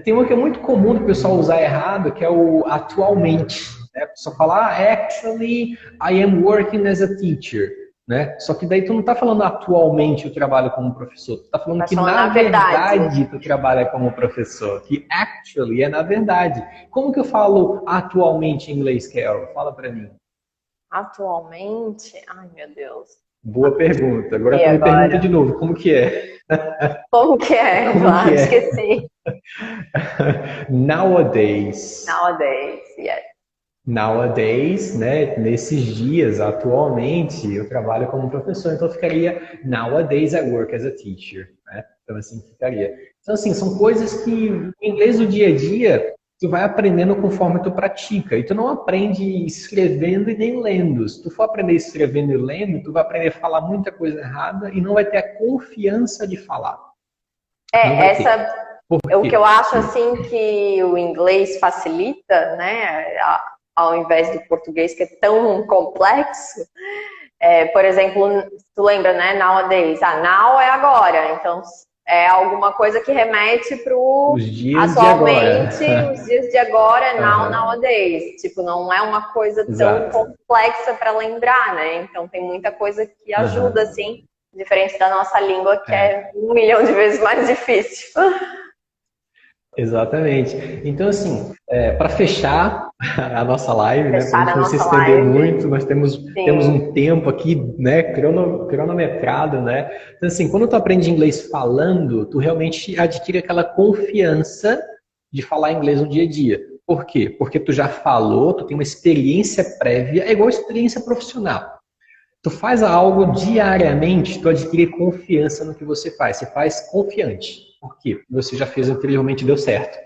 Tem uma que é muito comum do pessoal usar errado, que é o atualmente. Né? A pessoa fala, actually, I am working as a teacher. Né? Só que daí tu não está falando atualmente eu trabalho como professor, tu está falando que na verdade tu trabalha como professor, que actually é na verdade. Como que eu falo atualmente em inglês, Carol? Fala para mim. Atualmente? Ai, meu Deus. Boa pergunta. Agora tu me pergunta de novo, como que é? Como que é? Claro, esqueci. Nowadays. Nowadays, yes. Nowadays, né, nesses dias, atualmente, eu trabalho como professor, então ficaria nowadays I work as a teacher, né? Então assim ficaria. Então assim, são coisas que no inglês do dia a dia tu vai aprendendo conforme tu pratica, e tu não aprende escrevendo e nem lendo. Se tu for aprender escrevendo e lendo, tu vai aprender a falar muita coisa errada e não vai ter a confiança de falar. Por O que quê? eu acho assim que o inglês facilita, né, ao invés do português que é tão complexo, por exemplo, tu lembra, né, nowadays, now é agora, então é alguma coisa que remete para o Os dias de agora. atualmente, os dias de agora é Aham, nowadays, tipo, não é uma coisa tão exato. complexa para lembrar, né, então tem muita coisa que ajuda, Aham, assim, diferente da nossa língua, que é. é 1 milhão de vezes mais difícil. Exatamente. Então, assim, para fechar a nossa live, né, para a Fechar gente a não se nossa estender live. muito, nós temos Sim. um tempo aqui, né, cronometrado, né? Então, assim, quando tu aprende inglês falando, tu realmente adquire aquela confiança de falar inglês no dia a dia. Por quê? Porque tu já falou, tu tem uma experiência prévia, é igual experiência profissional. Tu faz algo diariamente, tu adquire confiança no que você faz. Você faz confiante. Por quê? Você já fez anteriormente e deu certo.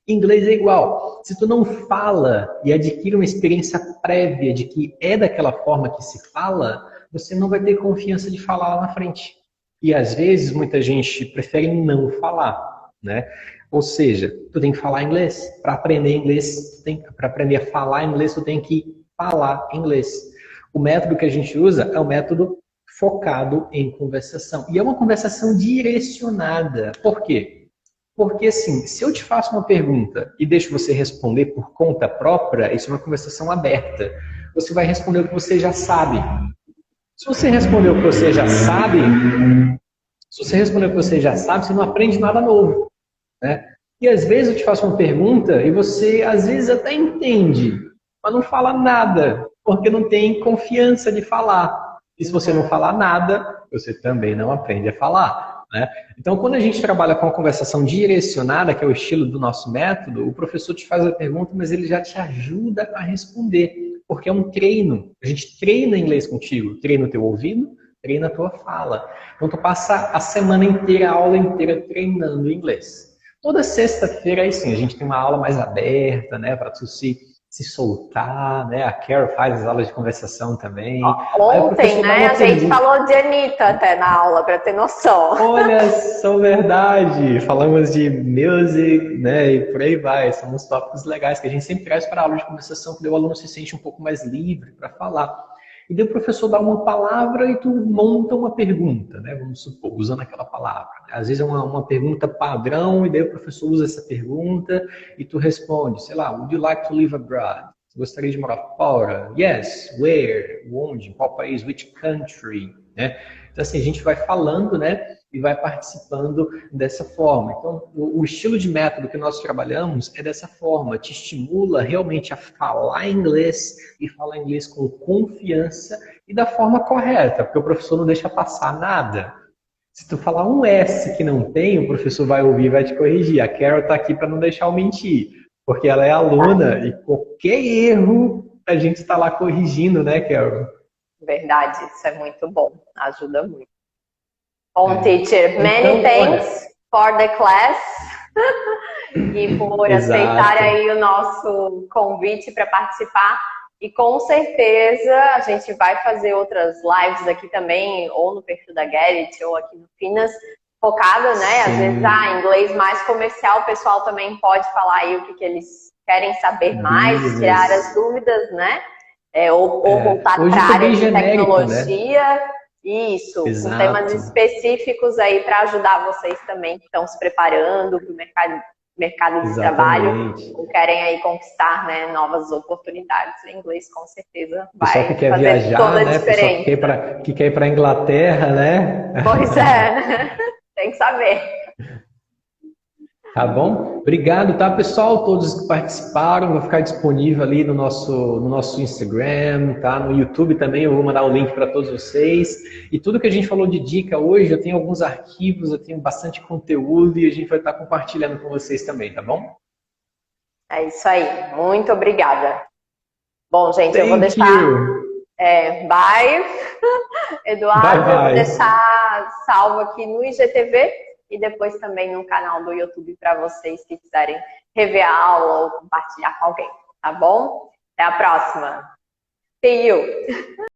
Inglês é igual. Se tu não fala e adquire uma experiência prévia de que é daquela forma que se fala, você não vai ter confiança de falar lá na frente. E às vezes muita gente prefere não falar, né? Ou seja, tu tem que falar inglês. Para aprender inglês, para aprender a falar inglês, tu tem que falar inglês. O método que a gente usa é um método focado em conversação. E é uma conversação direcionada. Por quê? Porque, assim, se eu te faço uma pergunta e deixo você responder por conta própria, isso é uma conversação aberta. Você vai responder o que você já sabe. Se você responder o que você já sabe, se você responder o que você já sabe, você não aprende nada novo, né? E às vezes eu te faço uma pergunta e você às vezes até entende, mas não fala nada, porque não tem confiança de falar. E se você não falar nada, você também não aprende a falar, né? Então, quando a gente trabalha com a conversação direcionada, que é o estilo do nosso método, o professor te faz a pergunta, mas ele já te ajuda a responder, porque é um treino. A gente treina inglês contigo, treina o teu ouvido, treina a tua fala. Então, tu passa a semana inteira, a aula inteira treinando inglês. Toda sexta-feira, aí sim, a gente tem uma aula mais aberta, né, para tu se soltar, né? A Carol faz as aulas de conversação também. Aí o Ontem, professor dá né, uma a gente pergunta. falou de Anitta até na aula, para ter noção. Olha só, verdade! Falamos de music, né? E por aí vai. São uns tópicos legais que a gente sempre traz para a aula de conversação, que o aluno se sente um pouco mais livre para falar. E daí o professor dá uma palavra e tu monta uma pergunta, né? Vamos supor, usando aquela palavra. Às vezes é uma pergunta padrão e daí o professor usa essa pergunta e tu responde, sei lá, would you like to live abroad? Você gostaria de morar fora? Yes. Where? Onde? Em qual país? Which country? Né? Então assim, a gente vai falando, né? E vai participando dessa forma. Então, o estilo de método que nós trabalhamos é dessa forma, te estimula realmente a falar inglês e falar inglês com confiança e da forma correta, porque o professor não deixa passar nada. Se tu falar um S que não tem, o professor vai ouvir e vai te corrigir. A Carol está aqui para não deixar eu mentir, porque ela é aluna e qualquer erro a gente está lá corrigindo, né, Carol? Verdade, isso é muito bom, ajuda muito. Bom, É. teacher, many Então, olha, thanks for the class e por aceitar exato. aí o nosso convite para participar. E com certeza a gente vai fazer outras lives aqui também, ou no perfil da Gerrit, ou aqui no Finas, focada, né? Às vezes, Sim, inglês mais comercial, o pessoal também pode falar aí o que eles querem saber mais, tirar as business. dúvidas, né? Ou voltar Hoje para a foi área bem de genérico, né? tecnologia. Isso, com temas Exato, específicos aí para ajudar vocês também que estão se preparando para o mercado de trabalho exatamente. ou querem aí conquistar, né, novas oportunidades. O inglês com certeza Pessoal que vai quer fazer toda viajar, a né? Pessoal diferença. que quer ir para a Inglaterra, né? Pois é, tem que saber. Tá bom? Obrigado, tá, pessoal? Todos que participaram, vai ficar disponível ali no nosso Instagram, tá? No YouTube também, eu vou mandar o link para todos vocês. E tudo que a gente falou de dica hoje, eu tenho alguns arquivos, eu tenho bastante conteúdo e a gente vai estar compartilhando com vocês também, tá bom? É isso aí. Muito obrigada. Bom, gente, eu vou Thank deixar. you! Bye, Bye, Eduardo. Eu vou bye! deixar salvo aqui no IGTV e depois também no canal do YouTube para vocês que quiserem rever a aula ou compartilhar com alguém, tá bom? Até a próxima. See you!